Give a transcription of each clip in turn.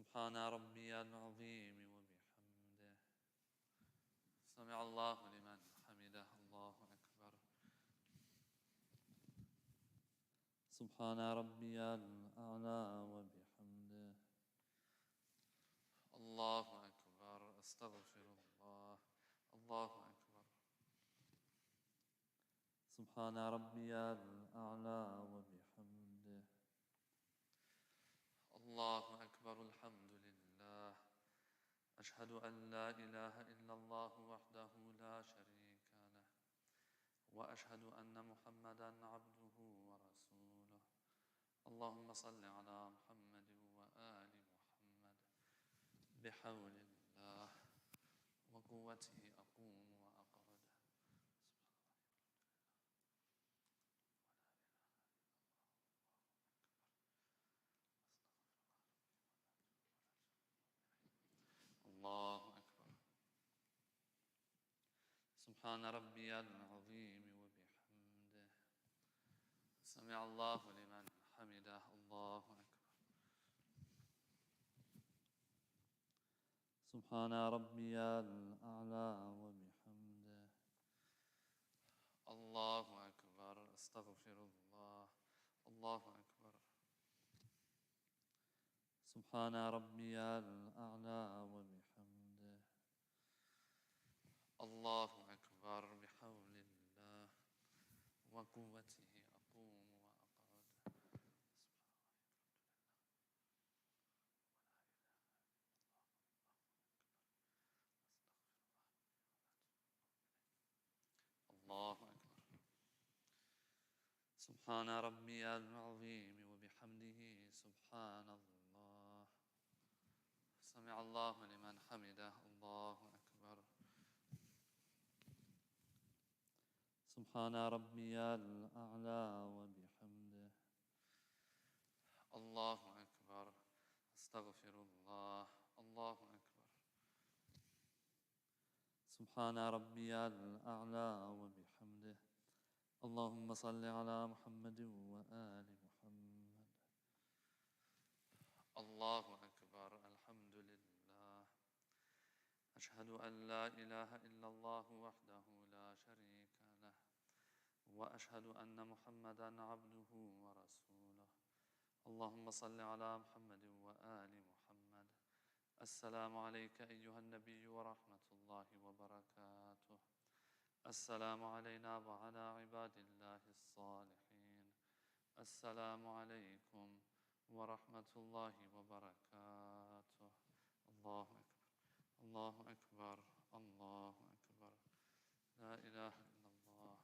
سبحان ربي العظيم وبحمده. سمع الله لمن حمده. الله أكبر. سبحان ربي الأعلى وبحمده. الله أكبر. أستغفر الله. الله أكبر. سبحان ربي الأعلى وبحمده. الله أكبر. الحمد لله. أشهد أن لا إله إلا الله وحده لا شريك له، وأشهد أن محمدا عبده ورسوله. اللهم صل على محمد وآل محمد. بحول الله وقوته أقوم وأقعد. الله أكبر. سبحان ربي العظيم وبحمده. سمع الله لمن حمده. الله أكبر. سبحان ربي الأعلى وبحمده. الله أكبر. أستغفر الله. الله أكبر. سبحان ربي الأعلى وبحمده. الله أكبر. بحول الله وقوته أقوم وأقعد. الله أكبر. سبحان ربي العظيم وبحمده. سبحان الله. سمع الله لمن حمده. الله أكبر. سبحان ربي الأعلى وبحمده. الله أكبر. أستغفر الله. الله أكبر. سبحان ربي الأعلى وبحمده. اللهم صل على محمد وآل محمد. الله أكبر. الحمد لله. أشهد أن لا إله إلا الله وحده لا شريك له، وأشهد أن محمدا عبده ورسوله. اللهم صل على محمد وآل محمد. السلام عليك أيها النبي ورحمة الله وبركاته. السلام علينا وعلى عباد الله الصالحين. السلام عليكم ورحمة الله وبركاته. الله أكبر. الله أكبر. الله أكبر. لا إله إلا الله.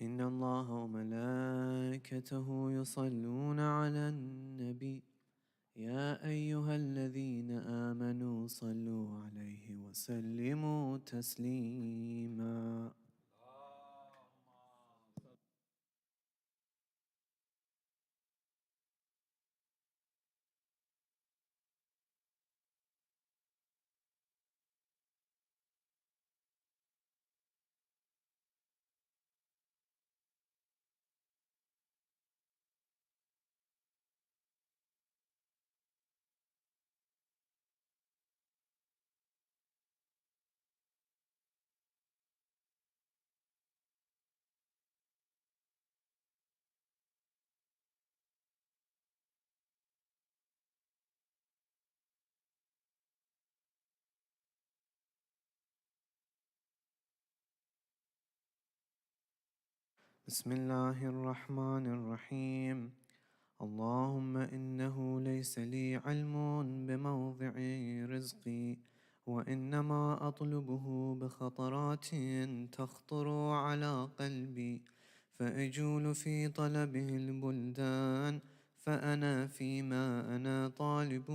إن الله وملائكته يصلون على النبي يا أيها الذين آمنوا صلوا عليه وسلموا تسليما. بسم الله الرحمن الرحيم. اللهم إنه ليس لي علم بموضع رزقي، وإنما أطلبه بخطرات تخطر على قلبي، فأجول في طلبه البلدان، فأنا فيما أنا طالب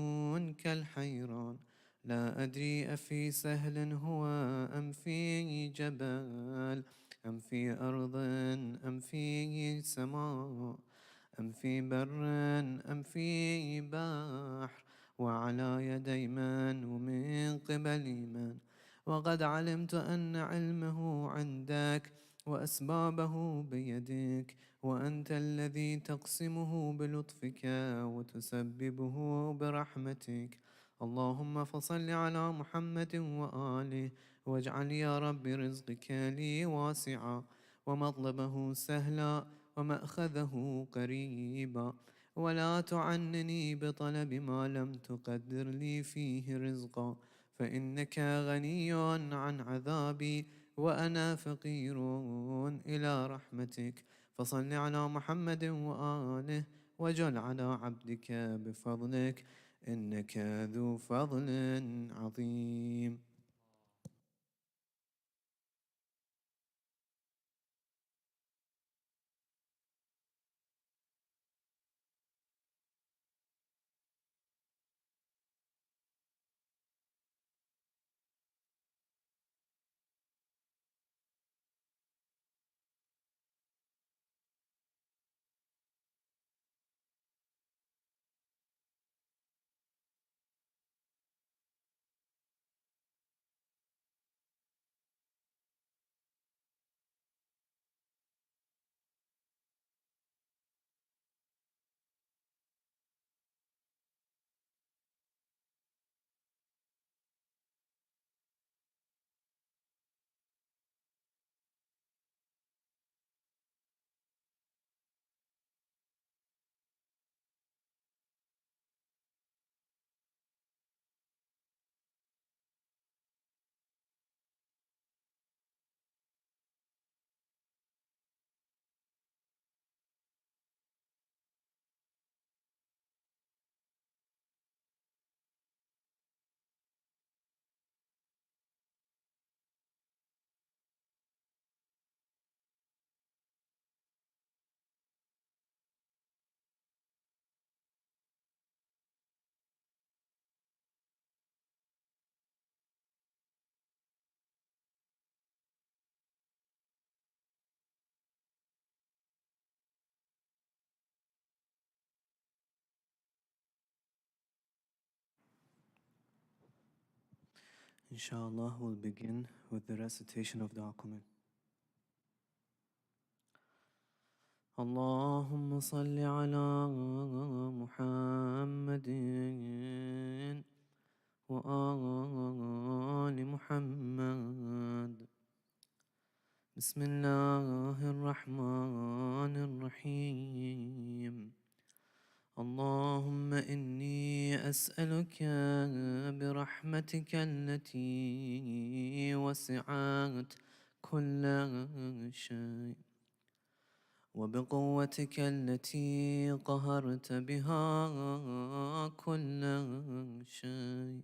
كالحيران، لا أدري أفي سهل هو أم في جبل، أم في أرض أم في سماء، أم في بر أم في بحر، وعلى يدي من ومن قبل من. وقد علمت أن علمه عندك وأسبابه بيدك، وأنت الذي تقسمه بلطفك وتسببه برحمتك. اللهم فصل على محمد وآله، واجعل يا رب رزقك لي واسعا، ومطلبه سهلا، ومأخذه قريبا، ولا تعنني بطلب ما لم تقدر لي فيه رزقا، فإنك غني عن عذابي، وأنا فقير إلى رحمتك. فصل على محمد وآله، وجل على عبدك بفضلك، إنك ذو فضل عظيم. Inshallah, we'll begin with the recitation of the Amin. اللهم صل على محمد وآل محمد. بسم الله الرحمن الرحيم. اللهم إني أسألك برحمتك التي وسعت كل شيء، وبقوتك التي قهرت بها كل شيء،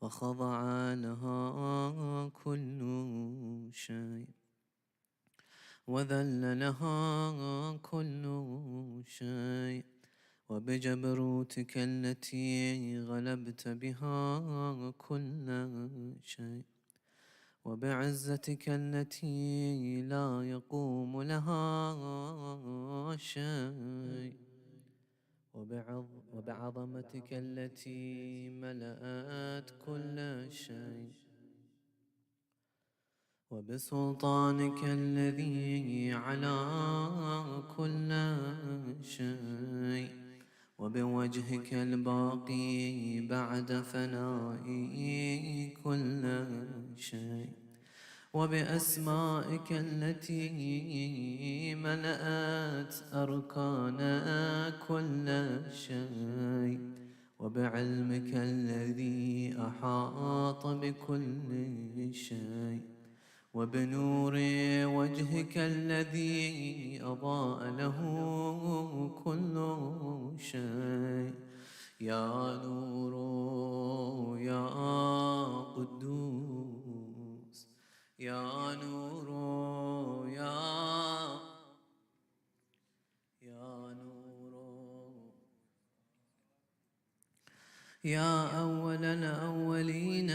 وخضع لها كل شيء، وذل لها كل شيء، وبجبروتك التي غلبت بها كل شيء، وبعزتك التي لا يقوم لها شيء، وبعظمتك التي ملأت كل شيء، وبسلطانك الذي على كل شيء، وبوجهك الباقي بعد فناء كل شيء، وبأسمائك التي ملأت أركان كل شيء، وبعلمك الذي أحاط بكل شيء، وبنور وجهك الذي أضاء له كل شيء. يا نور يا قدوس، يا نور يا نور، يا أول الأولين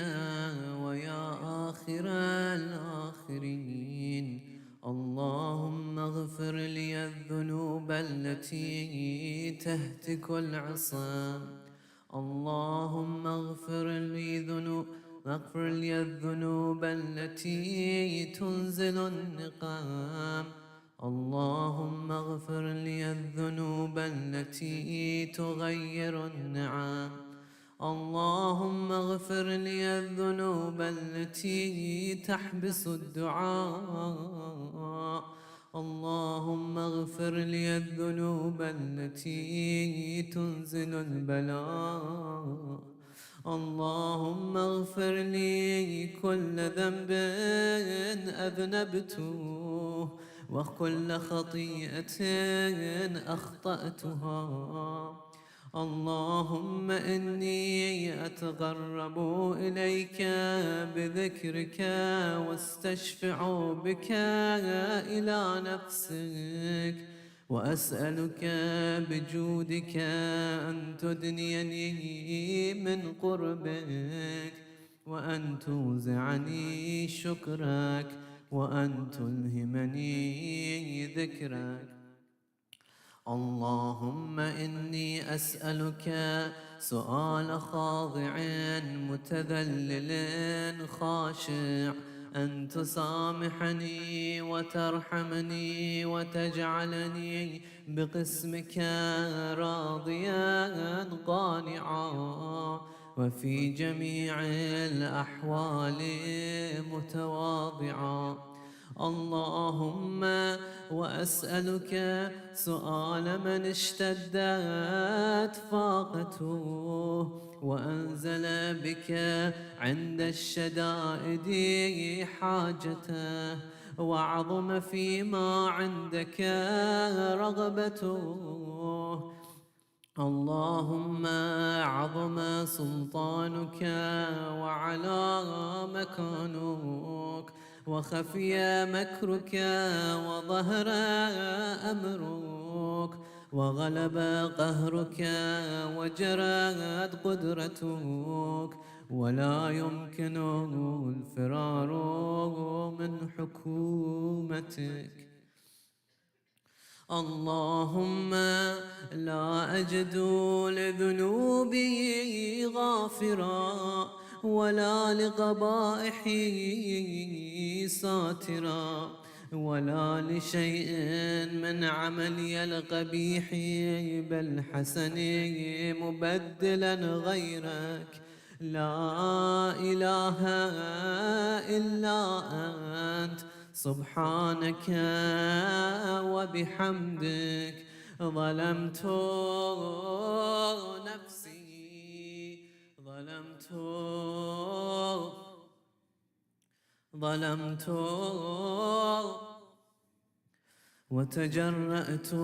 ويا آخر الآخرين. اللهم اغفر لي الذنوب التي تهتك العصام، اللهم اغفر لي الذنوب التي تنزل النقام، اللهم اغفر لي الذنوب التي تغير النعم، اللهم اغفر لي الذنوب التي تحبس الدعاء، اللهم اغفر لي الذنوب التي تنزل البلاء، اللهم اغفر لي كل ذنب أذنبته وكل خطيئة أخطأتها. اللهم إني أتقرب إليك بذكرك واستشفع بك إلى نفسك، وأسألك بجودك أن تدنيني من قربك، وأن توزعني شكرك، وأن تلهمني ذكرك. اللهم إني أسألك سؤال خاضع متذلل خاشع، أن تسامحني وترحمني وتجعلني بقسمك راضيا قانعا، وفي جميع الأحوال متواضعا. اللهم وأسألك سؤال من اشتدت فاقته وأنزل بك عند الشدائد حاجته، وعظم فيما عندك رغبته. اللهم عظم سلطانك وعلى مكانك، وخفي مكرك وظهر أمرك، وغلب قهرك وجرت قدرتك، ولا يمكن الفرار من حكومتك. اللهم لا أجد لذنوبي غافرا، ولا لقبائحي ساترا، ولا لشيء من عملي القبيح بالحسن مبدلا غيرك. لا إله إلا أنت سبحانك وبحمدك. ظلمت نفسي، ظلمت وتجرأت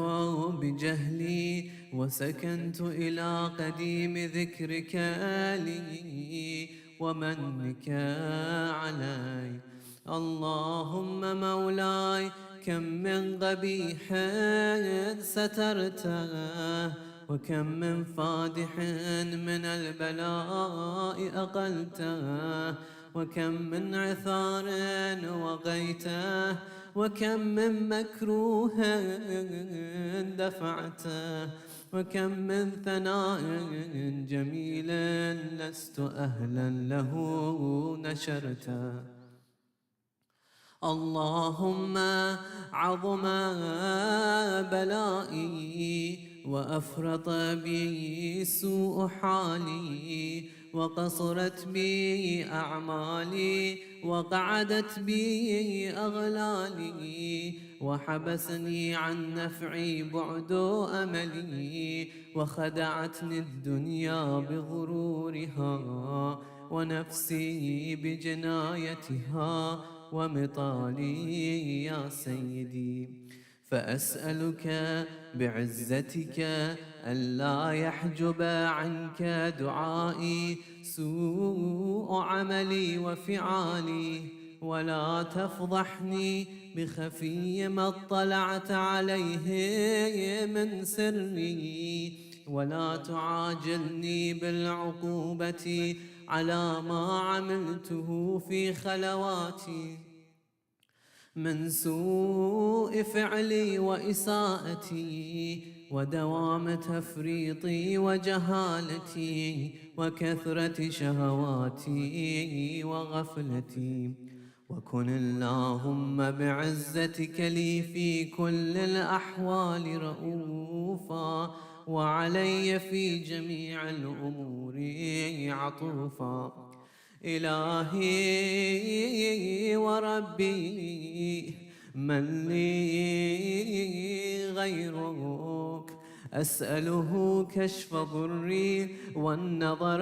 بجهلي، وسكنت إلى قديم ذكرك لي ومنك علي. اللهم مولاي كم من قبيح سترته وكم من فادح من البلاء أقلته، وكم من عثار وقيته، وكم من مكروه دفعته، وكم من ثناء جميل لست أهلا له نشرته. اللهم عظم بلائي وأفرط بي سوء حالي، وقصرت بي أعمالي، وقعدت بي أغلالي، وحبسني عن نفعي بعد أملي، وخدعتني الدنيا بغرورها، ونفسي بجنايتها ومطالي يا سيدي. فأسألك بعزتك ألا يحجب عنك دعائي سوء عملي وفعالي، ولا تفضحني بخفي ما اطلعت عليه من سري، ولا تعاجلني بالعقوبة على ما عملته في خلواتي من سوء فعلي وإساءتي، ودوام تفريطي وجهالتي، وكثرة شهواتي وغفلتي. وكن اللهم بعزتك لي في كل الأحوال رؤوفا، وعلي في جميع الأمور عطوفا. إلهي وربي من لي غيرك، أسأله كشف ضري والنظر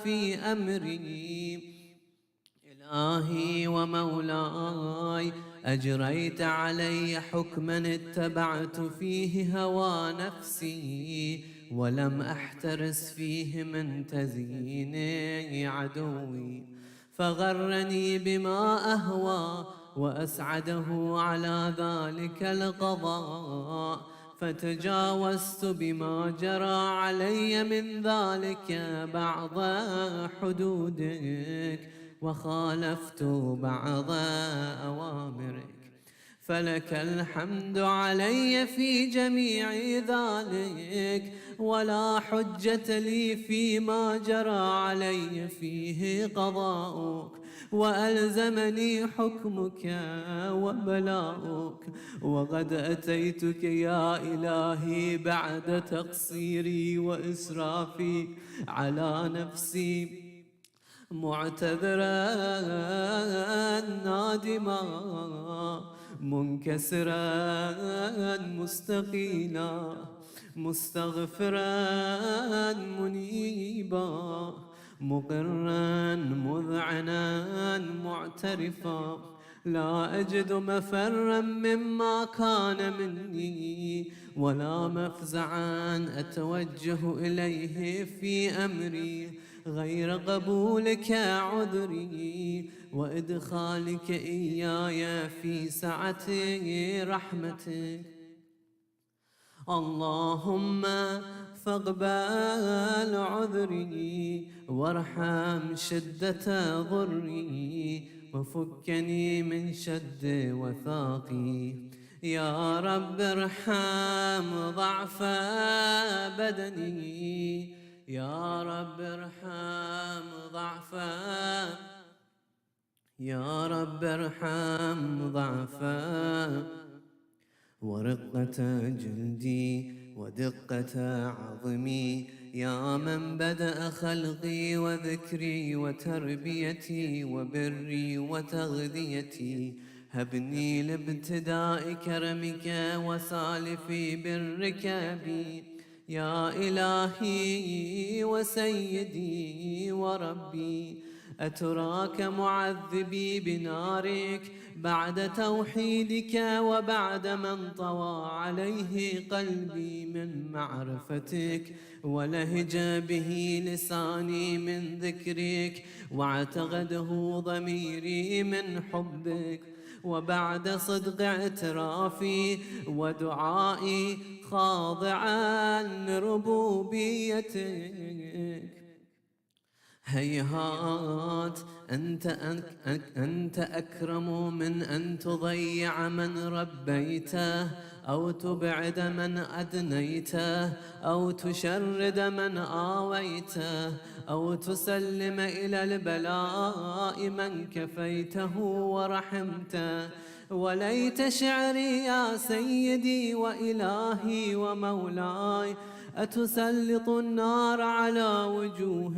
في أمري. إلهي ومولاي أجريت علي حكما اتبعت فيه هوى نفسي، ولم أحترس فيه من تزيين عدوي، فغرني بما أهوى وأسعده على ذلك القضاء، فتجاوزت بما جرى علي من ذلك بعض حدودك، وخالفت بعض أوامرك. فلك الحمد علي في جميع ذلك، ولا حجة لي فيما جرى علي فيه قضاؤك، وألزمني حكمك وبلاؤك. وقد أتيتك يا إلهي بعد تقصيري وإسرافي على نفسي معتذرا نادما منكسرا مستقيلا مستغفرا منيبا مقرا مذعنا معترفا، لا أجد مفرا مما كان مني، ولا مفزعا أتوجه إليه في أمري غير قبولك عذري، وإدخالك إياي في سعة رحمتك. اللهم فاقبل عذري وارحم شدة ضري، وفكني من شد وثاقي. يا رب ارحم ضعف بدني، يا رب ارحم ضعف، يا رب ارحم ضعفا ورقة جلدي ودقة عظمي. يا من بدأ خلقي وذكري وتربيتي وبري وتغذيتي، هبني لابتداء كرمك وسالف برك بي. يا إلهي وسيدي وربي، أتراك معذبي بنارك بعد توحيدك، وبعد من طوى عليه قلبي من معرفتك، ولهج به لساني من ذكرك، واعتقده ضميري من حبك، وبعد صدق اعترافي ودعائي خاضعا لربوبيتك. هيهات أنت أكرم من أن تضيع من ربيته، أو تبعد من أدنيته، أو تشرد من آويته، أو تسلم إلى البلاء من كفيته ورحمته. وليت شعري يا سيدي وإلهي ومولاي أتسلط النار على وجوه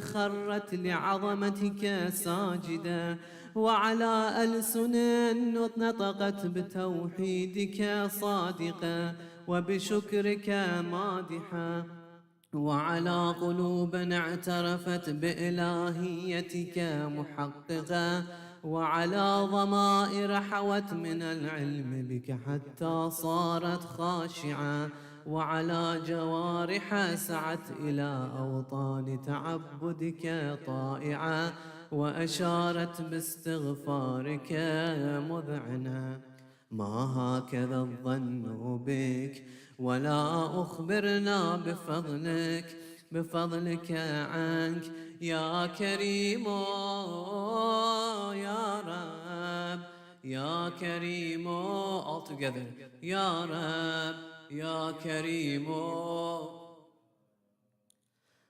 خرت لعظمتك ساجدة، وعلى ألسن نطقت بتوحيدك صادقة، وبشكرك مادحة، وعلى قلوب اعترفت بإلهيتك محققة، وعلى ضمائر حوت من العلم بك حتى صارت خاشعة، وعلى جوارح سعت إلى أوطان تعبدك طائعة، وأشارت باستغفارك مذعنة. ما هكذا الظن بك، ولا أخبرنا بفضلك عنك يا كريم يا رب، يا كريم all together يا رب يا كريم.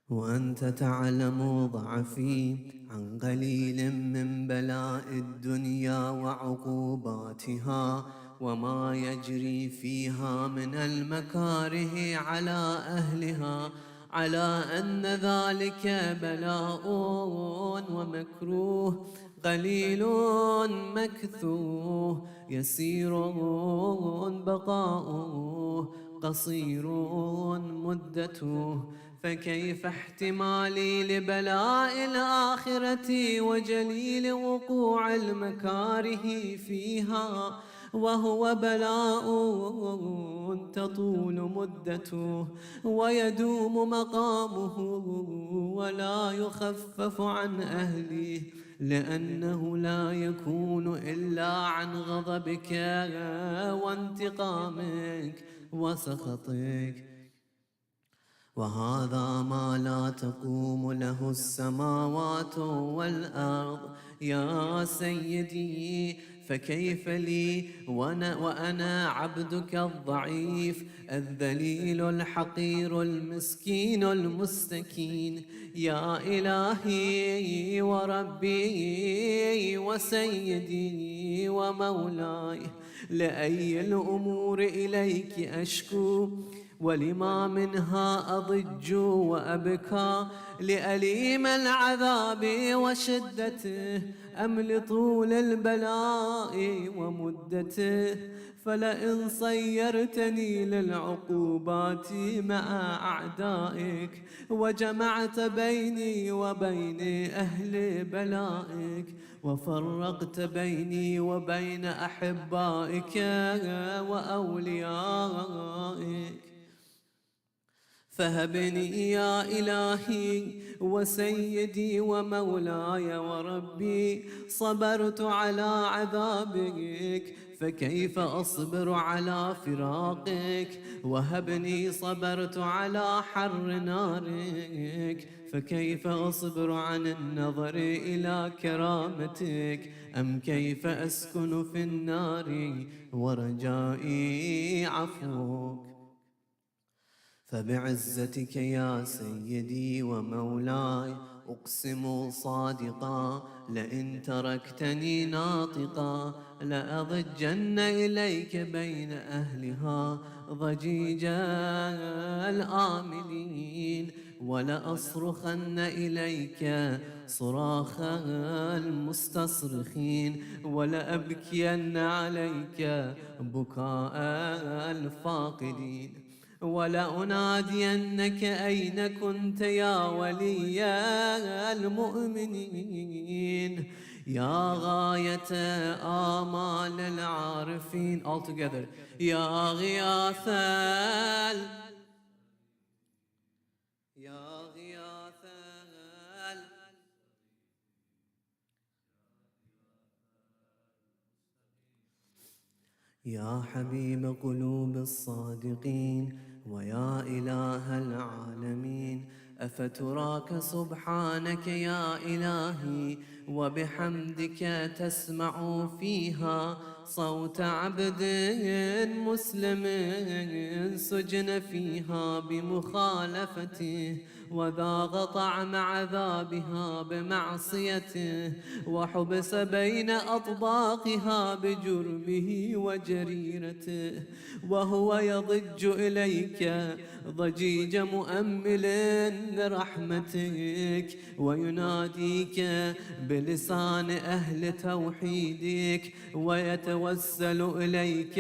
وأنت تعلم ضعفي عن قليل من بلاء الدنيا وعقوباتها، وما يجري فيها من المكاره على أهلها، على أن ذلك بلاء ومكروه قليل مكثوه، يسير بقاؤه، قصير مدته. فكيف احتمالي لبلاء الآخرة وجليل وقوع المكاره فيها، وهو بلاء تطول مدته ويدوم مقامه ولا يخفف عن أهله، لأنه لا يكون إلا عن غضبك وانتقامك وسخطك. وهذا ما لا تقوم له السماوات والأرض يا سيدي، فكيف لي وأنا عبدك الضعيف الذليل الحقير المسكين المستكين. يا إلهي وربي وسيدي ومولاي، لأي الأمور إليك أشكو، ولما منها أضج وأبكى، لأليم العذاب وشدته أم لطول البلاء ومدته؟ فلئن صيرتني للعقوبات مع أعدائك، وجمعت بيني وبين أهل بلائك، وفرقت بيني وبين أحبائك وأوليائك، فهبني يا إلهي وسيدي ومولاي وربي. صبرت على عذابك، فكيف أصبر على فراقك؟ وهبني صبرت على حر نارك، فكيف أصبر عن النظر إلى كرامتك؟ أم كيف أسكن في النار ورجائي عفوك؟ فبعزتك يا سيدي ومولاي أقسم صادقا، لئن تركتني ناطقا لأضجن إليك بين أهلها ضجيج الآملين، ولأصرخن إليك صراخ المستصرخين، ولأبكين عليك بكاء الفاقدين، ولأنادينك أين كنت يا ولي المؤمنين، يا غاية آمال العارفين all together يا غياث يا غياث يا حبيب قلوب الصادقين ويا إله العالمين، أفتراك سبحانك يا إلهي وبحمدك تسمع فيها صوت عبد مسلم سجن فيها بمخالفته وذاق طعم عذابها بمعصيته وحبس بين أطباقها بجرمه وجريرته، وهو يضج إليك ضجيج مؤمل لرحمتك ويناديك بلسان أهل توحيدك ويتوسل إليك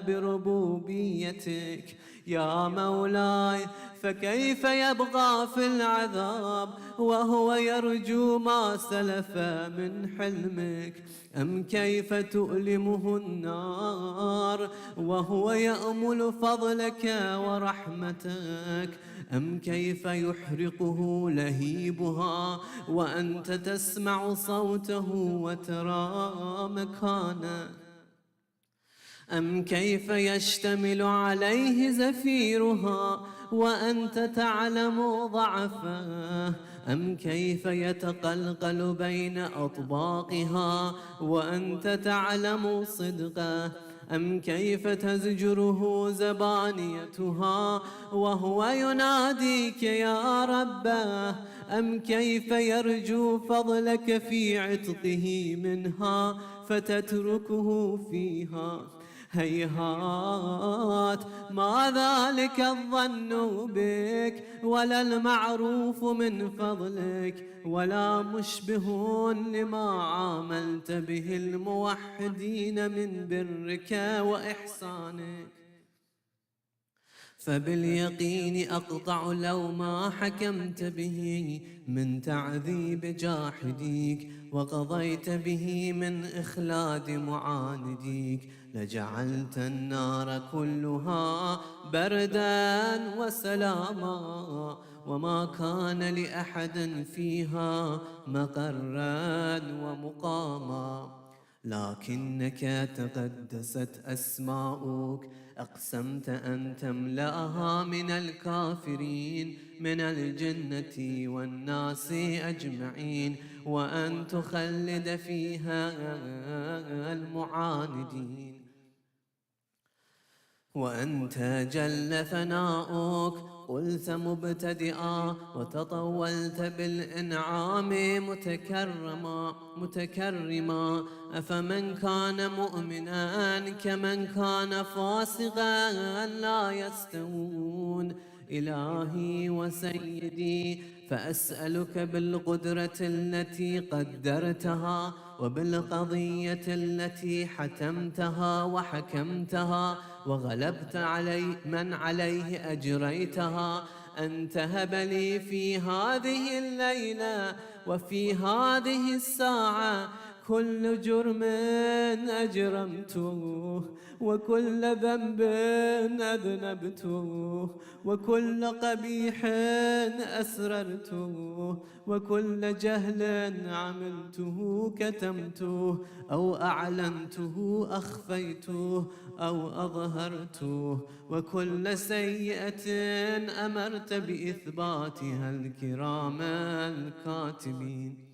بربوبيتك. يا مولاي، فكيف يبقى في العذاب وهو يرجو ما سلف من حلمك؟ أم كيف تؤلمه النار وهو يأمل فضلك ورحمتك؟ أم كيف يحرقه لهيبها وأنت تسمع صوته وترى مكانه؟ أم كيف يشتمل عليه زفيرها وأنت تعلم ضعفه؟ أم كيف يتقلقل بين أطباقها وأنت تعلم صدقه؟ أم كيف تزجره زبانيتها وهو يناديك يا ربه؟ أم كيف يرجو فضلك في عتقه منها فتتركه فيها؟ هيهات، ما ذلك الظن بك ولا المعروف من فضلك ولا مشبه لما عاملت به الموحدين من برك وإحسانك. فباليقين أقطع لو ما حكمت به من تعذيب جاحديك وقضيت به من إخلاد معانديك لجعلت النار كلها بردا وسلاما وما كان لأحد فيها مقرا ومقاما. لكنك تقدست أسماؤك أقسمت أن تملأها من الكافرين من الجنة والناس أجمعين وأن تخلد فيها المعاندين. وأنت جل ثناؤك قلت مبتدئا وتطولت بالإنعام متكرما أفمن كان مؤمنا كمن كان فاسقا لا يستوون. إلهي وسيدي، فأسألك بالقدرة التي قدرتها وبالقضية التي حتمتها وحكمتها وغلبت من عليه أجريتها أن تهب لي في هذه الليلة وفي هذه الساعة كل جرم أجرمته وكل ذنب أذنبته وكل قبيح أسررته وكل جهل عملته كتمته أو أعلنته أخفيته أو أظهرته وكل سيئة أمرت بإثباتها الكرام الكاتبين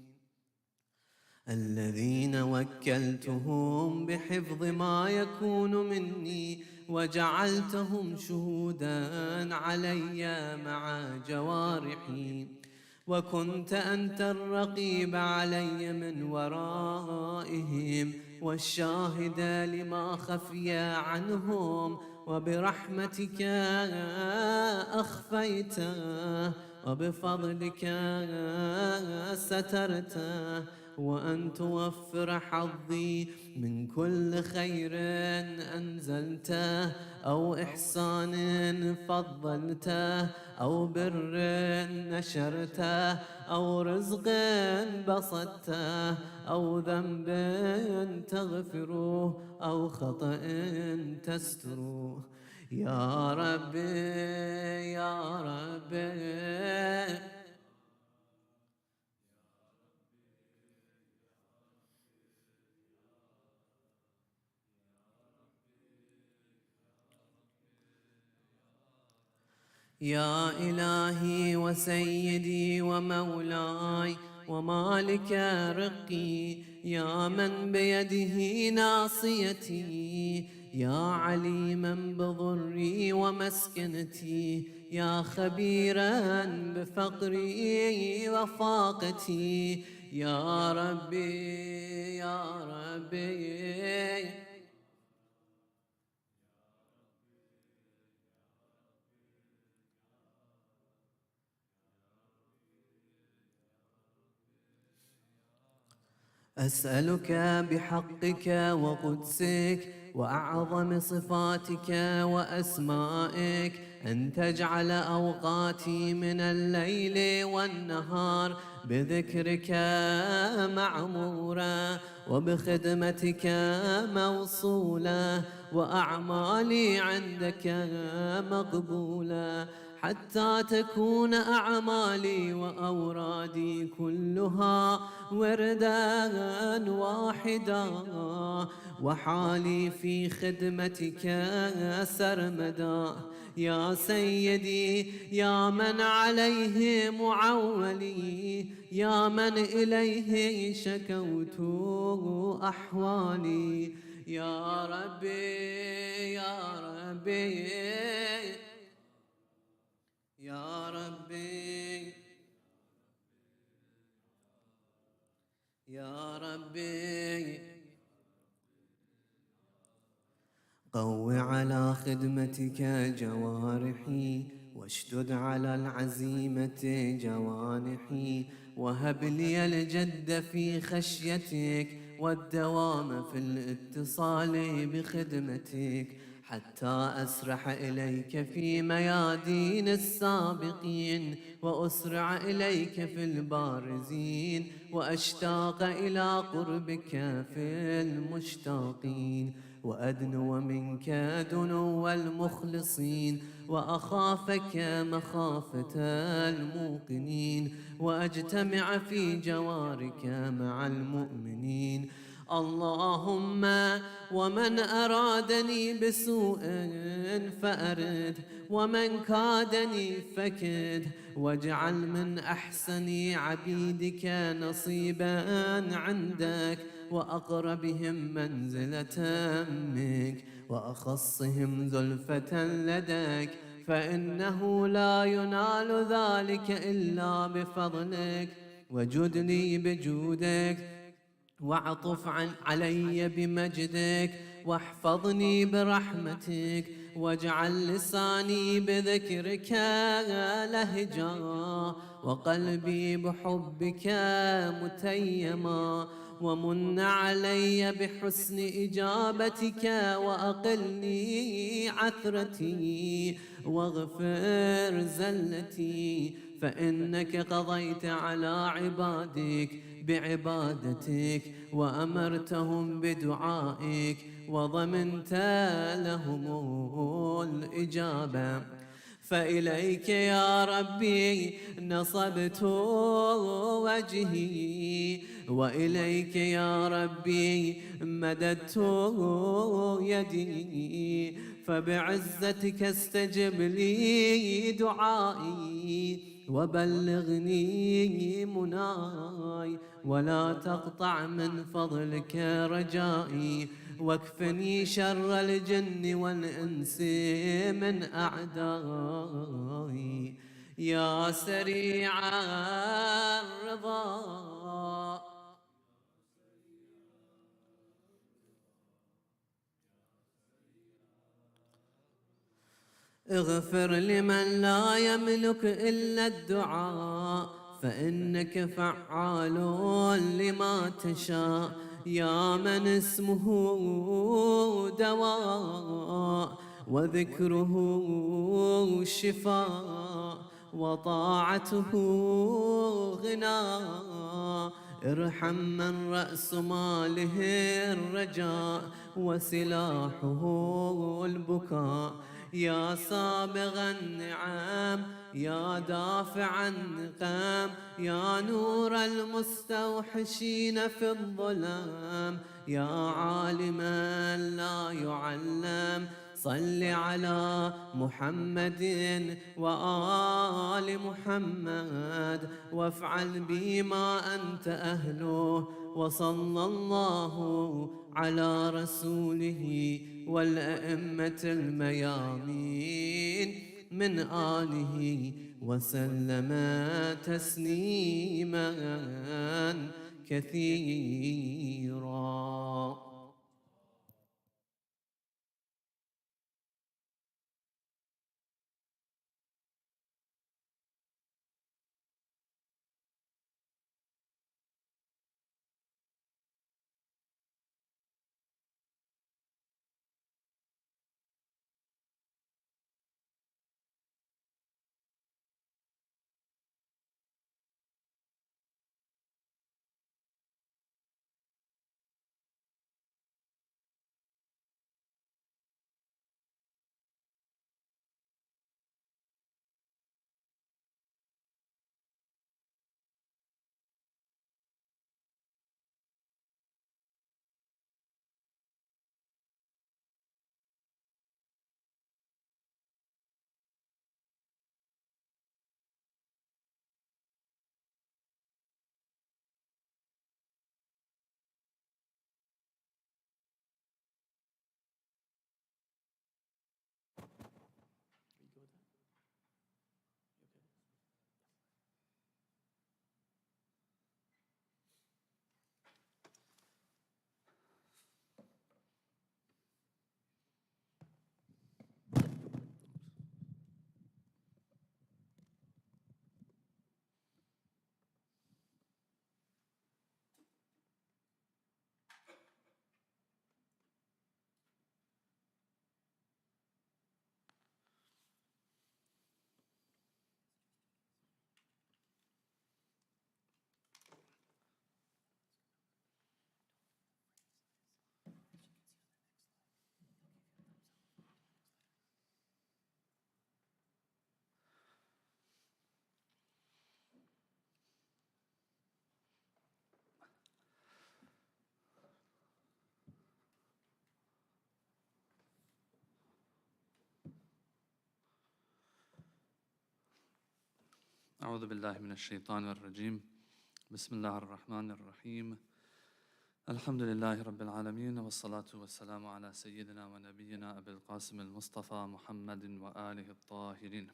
الذين وكلتهم بحفظ ما يكون مني وجعلتهم شهودا علي مع جوارحي وكنت أنت الرقيب علي من ورائهم والشاهد لما خفي عنهم وبرحمتك أخفيته وبفضلك سترته وأن توفر حظي من كل خير أنزلته أو إحسان فضلته أو بر نشرته أو رزق بسطته أو ذنب تغفره أو خطأ تستره. يا ربي يا ربي يا إلهي وسيدي ومولاي ومالك رقي، يا من بيده ناصيتي، يا عليما بضري ومسكنتي، يا خبيرا بفقري وفاقتي، يا ربي يا ربي. أسألك بحقك وقدسك وأعظم صفاتك وأسمائك أن تجعل أوقاتي من الليل والنهار بذكرك معمورة وبخدمتك موصولة وأعمالي عندك مقبولة، حتى تكون أعمالي وأورادي كلها وردا واحدا، وحالي في خدمتك سرمدا. يا سيدي يا من عليه معولي، يا من إليه شكوت أحوالي، يا ربي يا ربي يا ربي يا ربي. قو على خدمتك جوارحي واشدد على العزيمة جوانحي، وهب لي الجد في خشيتك والدوام في الاتصال بخدمتك، حتى أسرح إليك في ميادين السابقين وأسرع إليك في البارزين، وأشتاق إلى قربك في المشتاقين، وأدنو منك دنو المخلصين، وأخافك مخافة الموقنين، وأجتمع في جوارك مع المؤمنين. اللهم ومن أرادني بسوء فأرد، ومن كادني فكد، واجعل من أحسن عبيدك نصيبا عندك، وأقربهم منزلة منك، وأخصهم زلفة لديك، فإنه لا ينال ذلك إلا بفضلك. وجد لي بجودك، واعطف علي بمجدك، واحفظني برحمتك، واجعل لساني بذكرك لهجا، وقلبي بحبك متيما، ومن علي بحسن إجابتك، وأقلني عثرتي، واغفر زلتي، فإنك قضيت على عبادك بعبادتك، وأمرتهم بدعائك، وضمنت لهم الإجابة. فإليك يا ربي نصبت وجهي، وإليك يا ربي مددت يدي، فبعزتك استجب لي دعائي، وبلغني مناي، ولا تقطع من فضلك رجائي، واكفني شر الجن والإنس من أعدائي، يا سريع الرضا. اغفر لمن لا يملك إلا الدعاء، فإنك فعال لما تشاء، يا من اسمه دواء، وذكره شفاء، وطاعته غنى. ارحم من رأس ماله الرجاء، وسلاحه البكاء، يا سابغ النعم، يا دافع النقام، يا نور المستوحشين في الظلام، يا عالما لا يعلم، صل على محمد وآل محمد وافعل بما أنت أهله وصلى الله على رسوله والأئمة الميامين من آله وسلم تسليما كثيرا. أعوذ بالله من الشيطان الرجيم. بسم الله الرحمن الرحيم. الحمد لله رب العالمين والصلاة والسلام على سيدنا ونبينا أبي القاسم المصطفى محمد وآله الطاهرين.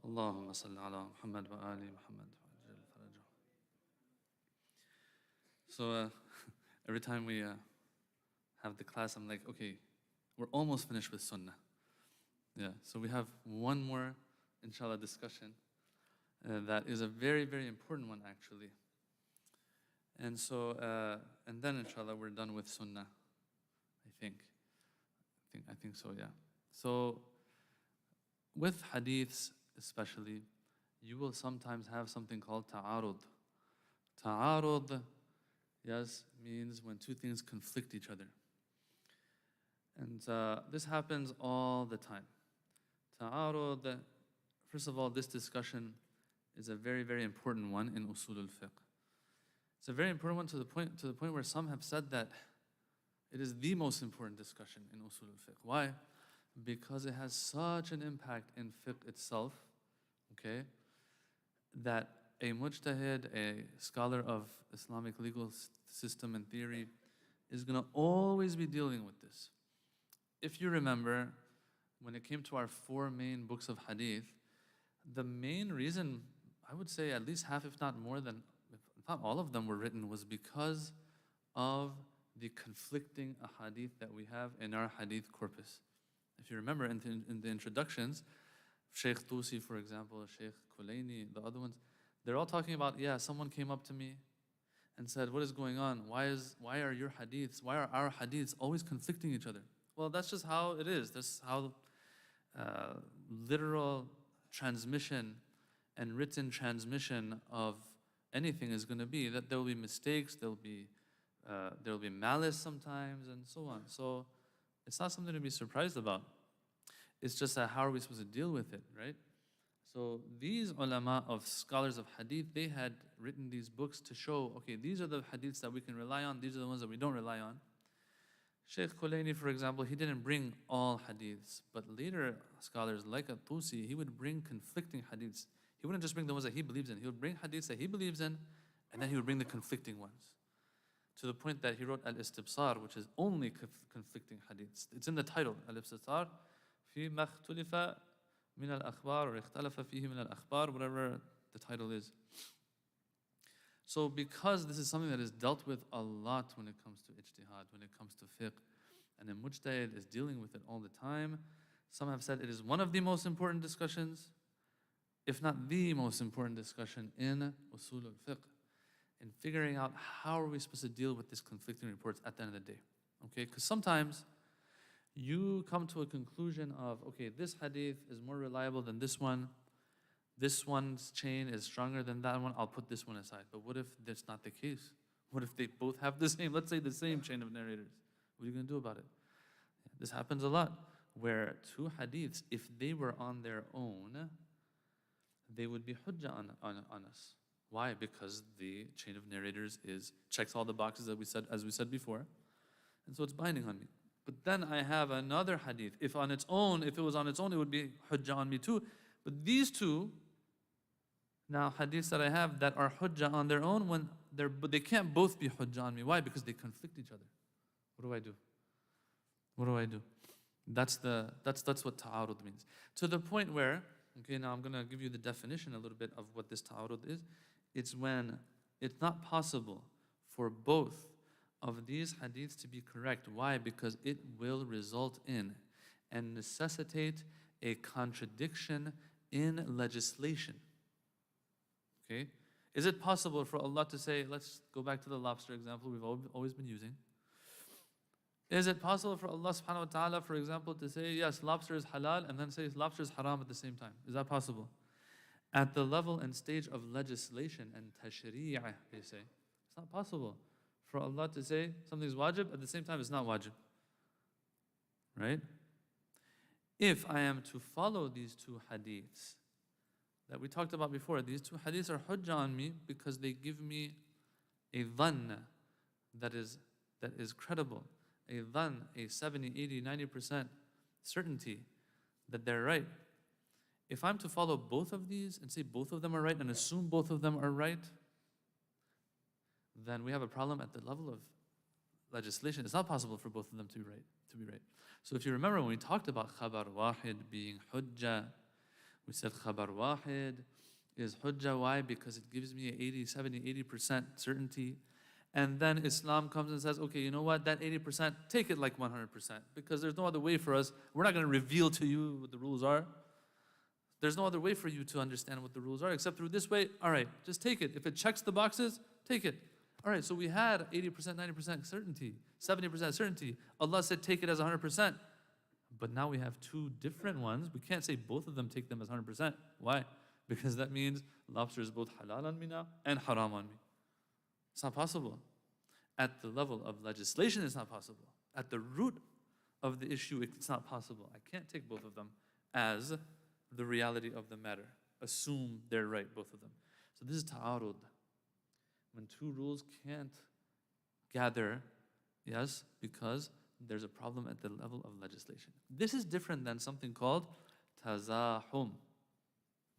اللهم صل على محمد وآل محمد وعجل فرجه. So every time we have the class, I'm like, okay, we're almost finished with Sunnah. Yeah, so we have one more, inshallah, discussion. That is a very, very important one, actually. And so, and then, inshallah, we're done with Sunnah. I think so. Yeah. So, with hadiths, especially, you will sometimes have something called ta'arud. Ta'arud, yes, means when two things conflict each other. And this happens all the time. Ta'arud. First of all, this discussion is a very, very important one in usul al-fiqh. It's a very important one to the point where some have said that it is the most important discussion in usul al-fiqh. Why? Because it has such an impact in fiqh itself, okay, that a mujtahid, a scholar of Islamic legal system and theory, is going to always be dealing with this. If you remember, when it came to our four main books of hadith, the main reason, I would say at least half, if not more than, if not all of them were written, was because of the conflicting ahadith that we have in our hadith corpus. If you remember in the introductions, Sheikh Tusi, for example, Sheikh Kulaini, the other ones, they're all talking about, yeah, someone came up to me and said, what is going on? Why are your hadiths, why are our hadiths always conflicting each other? Well, that's just how it is. That's how literal transmission and written transmission of anything is going to be. That there will be mistakes, there will be malice sometimes, and so on. So it's not something to be surprised about. It's just that how are we supposed to deal with it, right? So these ulama of scholars of hadith, they had written these books to show, okay, these are the hadiths that we can rely on, these are the ones that we don't rely on. Sheikh Khulaini, for example, he didn't bring all hadiths, but later scholars like At-Tusi, he would bring conflicting hadiths. He wouldn't just bring the ones that he believes in. He would bring hadiths that he believes in, and then he would bring the conflicting ones. To the point that he wrote Al-Istibsar, which is only conflicting hadiths. It's in the title, Al-Istibsar, fi ma ikhtulifa min al-akhbar, or ikhtalafa fihi min al-akhbar, whatever the title is. So because this is something that is dealt with a lot when it comes to ijtihad, when it comes to fiqh, and the mujtahid is dealing with it all the time, some have said it is one of the most important discussions, if not the most important discussion in usul al-fiqh, in figuring out how are we supposed to deal with these conflicting reports at the end of the day. Okay, because sometimes you come to a conclusion of, okay, this hadith is more reliable than this one's chain is stronger than that one, I'll put this one aside. But what if that's not the case? What if they both have the same, let's say the same chain of narrators? What are you going to do about it? This happens a lot, where two hadiths, if they were on their own, they would be hujjah on us. Why? Because the chain of narrators checks all the boxes that as we said before, and so it's binding on me. But then I have another hadith. If it was on its own, it would be hujjah on me too. But these two, now hadiths that I have that are hujjah on their own, but they can't both be hujjah on me. Why? Because they conflict each other. What do I do? What do I do? That's what ta'arud means. To the point where, okay, now I'm gonna give you the definition a little bit of what this ta'arud is. It's when it's not possible for both of these hadiths to be correct. Why? Because it will result in and necessitate a contradiction in legislation. Okay? Is it possible for Allah to say, let's go back to the lobster example we've always been using. Is it possible for Allah subhanahu wa ta'ala, for example, to say, yes, lobster is halal, and then say lobster is haram at the same time? Is that possible? At the level and stage of legislation and tashri'ah, they say, it's not possible for Allah to say something is wajib, at the same time it's not wajib. Right? If I am to follow these two hadiths that we talked about before, these two hadiths are hujjah on me because they give me a dhann that is credible, a dhann, a 70, 80, 90% certainty that they're right. If I'm to follow both of these and say both of them are right and assume both of them are right, then we have a problem at the level of legislation. It's not possible for both of them to be right. So if you remember when we talked about khabar wahid being hujjah, we said khabar wahid is hujjah. Why? Because it gives me 80, 70, 80% certainty. And then Islam comes and says, okay, you know what, that 80%, take it like 100%, because there's no other way for us. We're not going to reveal to you what the rules are. There's no other way for you to understand what the rules are except through this way. All right, just take it. If it checks the boxes, take it. All right, so we had 80%, 90% certainty, 70% certainty. Allah said take it as 100%. But now we have two different ones. We can't say both of them take them as 100%. Why? Because that means lobster is both halal on me now and haram on me. It's not possible. At the level of legislation, it's not possible. At the root of the issue, it's not possible. I can't take both of them as the reality of the matter. Assume they're right, both of them. So this is ta'arud. When two rules can't gather, yes, because there's a problem at the level of legislation. This is different than something called tazahum.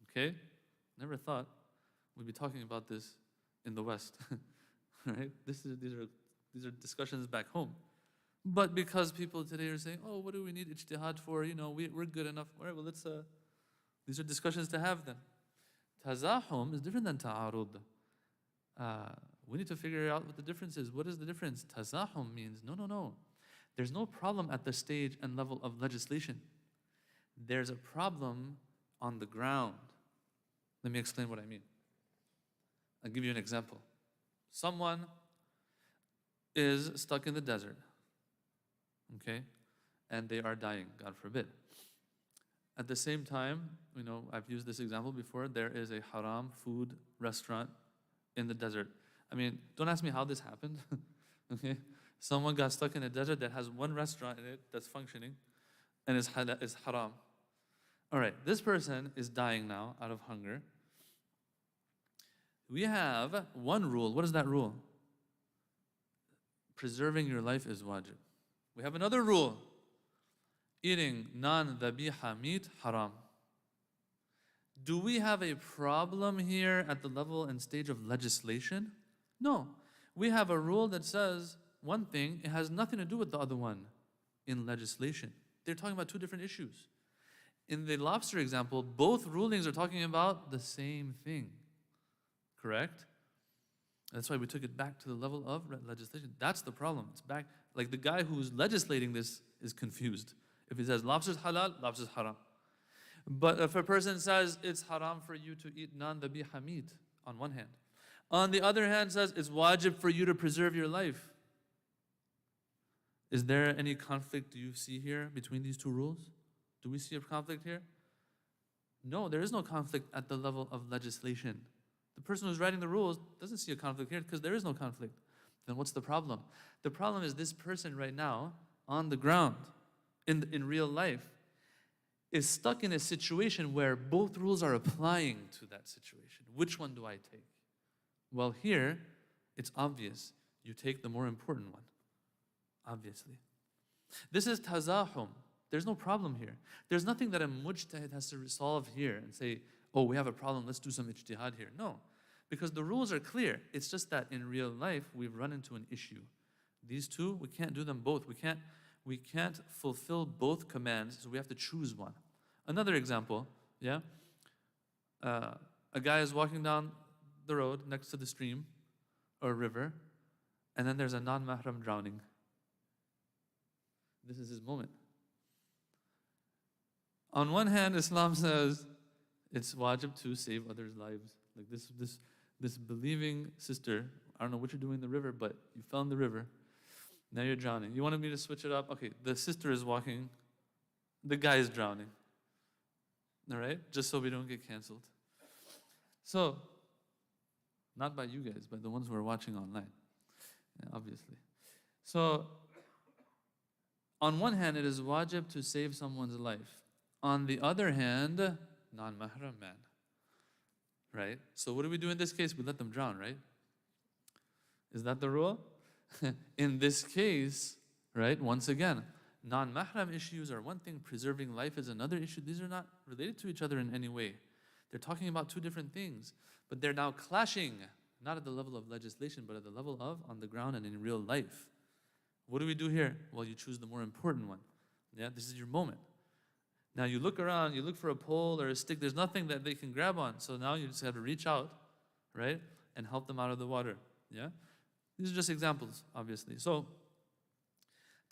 Okay? Never thought we'd be talking about this in the West. Right? These are discussions back home. But because people today are saying, oh, what do we need ijtihad for? You know, we're good enough. All right, well, these are discussions to have then. Tazahum is different than ta'arud. We need to figure out what the difference is. What is the difference? Tazahum means, no. There's no problem at the stage and level of legislation. There's a problem on the ground. Let me explain what I mean. I'll give you an example. Someone is stuck in the desert, okay, and they are dying, God forbid. At the same time, you know, I've used this example before, there is a haram food restaurant in the desert. I mean, don't ask me how this happened, okay? Someone got stuck in a desert that has one restaurant in it that's functioning and is haram. All right, this person is dying now out of hunger. We have one rule. What is that rule? Preserving your life is wajib. We have another rule. Eating non-dhabiha meat, haram. Do we have a problem here at the level and stage of legislation? No. We have a rule that says one thing, it has nothing to do with the other one in legislation. They're talking about two different issues. In the lobster example, both rulings are talking about the same thing. Correct? That's why we took it back to the level of legislation. That's the problem. It's back, like the guy who's legislating this is confused. If he says lobster's halal, lobster's haram. But if a person says it's haram for you to eat non-dhabiha meat, on one hand. On the other hand, says it's wajib for you to preserve your life. Is there any conflict do you see here between these two rules? Do we see a conflict here? No, there is no conflict at the level of legislation. The person who's writing the rules doesn't see a conflict here because there is no conflict. Then what's the problem? The problem is this person right now, on the ground, in real life, is stuck in a situation where both rules are applying to that situation. Which one do I take? Well, here, it's obvious. You take the more important one, obviously. This is tazahum. There's no problem here. There's nothing that a mujtahid has to resolve here and say, oh, we have a problem, let's do some ijtihad here. No, because the rules are clear. It's just that in real life, we've run into an issue. These two, we can't do them both. We can't fulfill both commands, so we have to choose one. Another example, yeah? A guy is walking down the road next to the stream or river, and then there's a non-mahram drowning. This is his moment. On one hand, Islam says it's wajib to save others' lives. Like this believing sister, I don't know what you're doing in the river, but you fell in the river. Now you're drowning. You wanted me to switch it up? Okay, the sister is walking. The guy is drowning. All right? Just so we don't get canceled. So, not by you guys, by the ones who are watching online. Yeah, obviously. So, on one hand, it is wajib to save someone's life. On the other hand, non-mahram man. Right? So what do we do in this case? We let them drown, right? Is that the rule? In this case, right, once again, non-mahram issues are one thing, preserving life is another issue. These are not related to each other in any way. They're talking about two different things, but they're now clashing, not at the level of legislation, but at the level of on the ground and in real life. What do we do here? Well, you choose the more important one. Yeah, this is your moment. Now you look around, you look for a pole or a stick, there's nothing that they can grab on, so now you just have to reach out, right, and help them out of the water, yeah? These are just examples, obviously. So,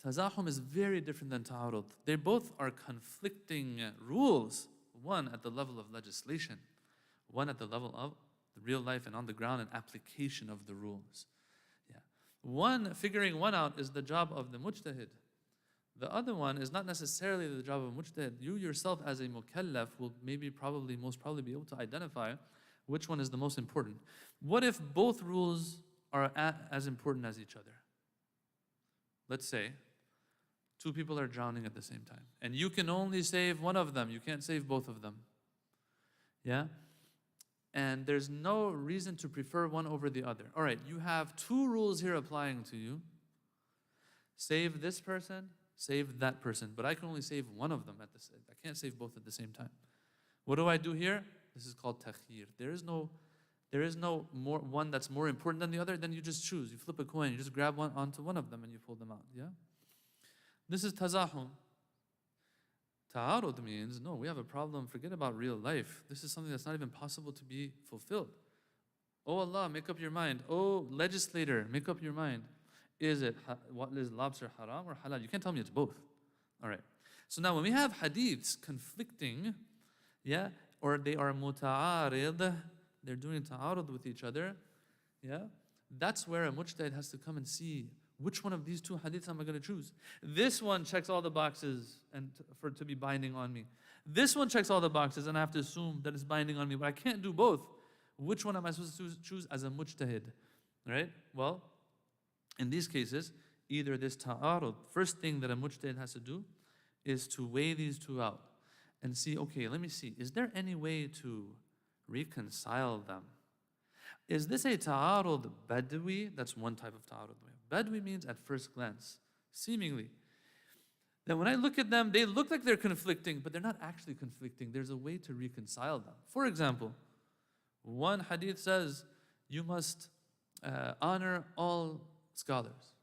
tazahum is very different than ta'arud. They both are conflicting rules, one at the level of legislation, one at the level of the real life and on the ground and application of the rules. Yeah. Figuring one out is the job of the mujtahid. The other one is not necessarily the job of a mujtahid. You yourself as a mukallaf will most probably be able to identify which one is the most important. What if both rules are as important as each other? Let's say two people are drowning at the same time, and you can only save one of them. You can't save both of them. Yeah? And there's no reason to prefer one over the other. All right, you have two rules here applying to you. Save this person, save that person, but I can only save one of them at the same time. I can't save both at the same time. What do I do here? This is called takhir. There is no one that's more important than the other. Then you just choose. You flip a coin. You just grab one onto one of them and you pull them out. Yeah. This is tazahum. Ta'arud means no. We have a problem. Forget about real life. This is something that's not even possible to be fulfilled. Oh Allah, make up your mind. Oh legislator, make up your mind. Is lobster haram or halal? You can't tell me it's both. All right. So now when we have hadiths conflicting, yeah, or they are muta'arid, they're doing ta'arud with each other, yeah, that's where a mujtahid has to come and see which one of these two hadiths am I going to choose. This one checks all the boxes and for it to be binding on me. This one checks all the boxes and I have to assume that it's binding on me, but I can't do both. Which one am I supposed to choose as a mujtahid? Right? Well, in these cases, either this ta'arud, first thing that a mujtahid has to do is to weigh these two out and see, okay, let me see, is there any way to reconcile them? Is this a ta'arud badwi? That's one type of ta'arud. Badwi means at first glance, seemingly, then when I look at them, they look like they're conflicting, but they're not actually conflicting. There's a way to reconcile them. For example, one hadith says, you must honor all scholars.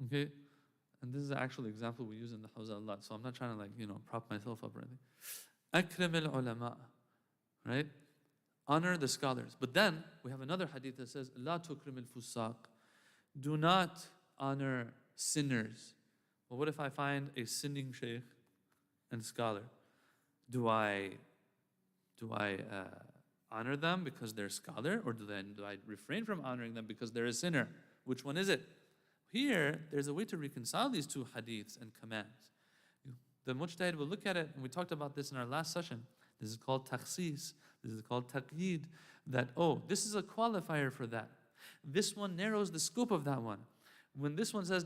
Okay? And this is an actual example we use in the Hawza a lot, so I'm not trying to prop myself up or anything. Akram al-ulama, right? Honor the scholars. But then we have another hadith that says, La tukrim al-fusaq. Do not honor sinners. Well, what if I find a sinning sheikh and scholar? Do I honor them because they're a scholar, or do I refrain from honoring them because they're a sinner? Which one is it? Here, there's a way to reconcile these two hadiths and commands. The mujtahid will look at it, and we talked about this in our last session. This is called takhsis. This is called taqlid. That, this is a qualifier for that. This one narrows the scope of that one. When this one says,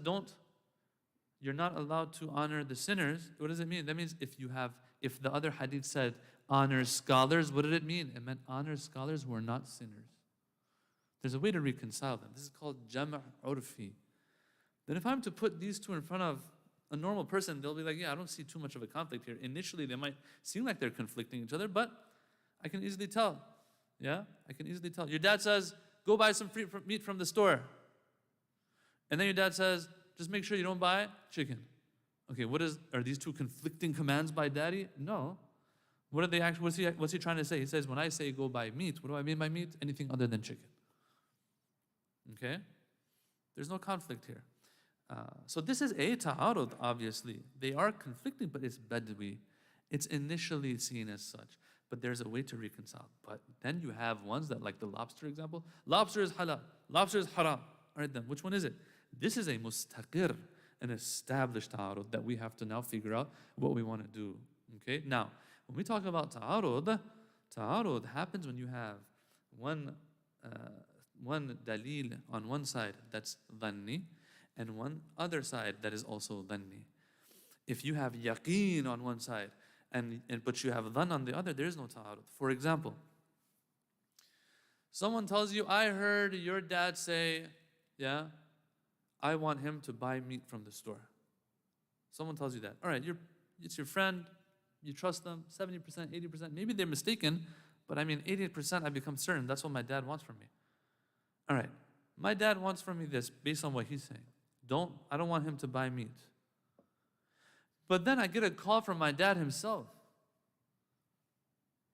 you're not allowed to honor the sinners, what does it mean? That means if the other hadith said, honor scholars, what did it mean? It meant honor scholars who are not sinners. There's a way to reconcile them. This is called jama' urfi. Then if I'm to put these two in front of a normal person, they'll be like, yeah, I don't see too much of a conflict here. Initially, they might seem like they're conflicting each other, but I can easily tell. Yeah, I can easily tell. Your dad says, go buy some free meat from the store. And then your dad says, just make sure you don't buy chicken. Okay, are these two conflicting commands by daddy? No. What are they actually? What's he trying to say? He says, when I say go buy meat, what do I mean by meat? Anything other than chicken. Okay? There's no conflict here. So this is a ta'arud, obviously. They are conflicting, but it's badwi. It's initially seen as such. But there's a way to reconcile. But then you have ones that, like the lobster example. Lobster is halal. Lobster is haram. All right, then, which one is it? This is a mustaqir, an established ta'arud that we have to now figure out what we want to do. Okay? Now, when we talk about ta'arud happens when you have one dalil on one side that's dhanni, and one other side that is also dhanni. If you have yaqeen on one side, but you have dhann on the other, there is no ta'arud. For example, someone tells you, I heard your dad say, I want him to buy meat from the store. Someone tells you that. All right, it's your friend, you trust them, 70%, 80%. Maybe they're mistaken, but 88% I become certain that's what my dad wants from me. All right, my dad wants from me this based on what he's saying. I don't want him to buy meat. But then I get a call from my dad himself.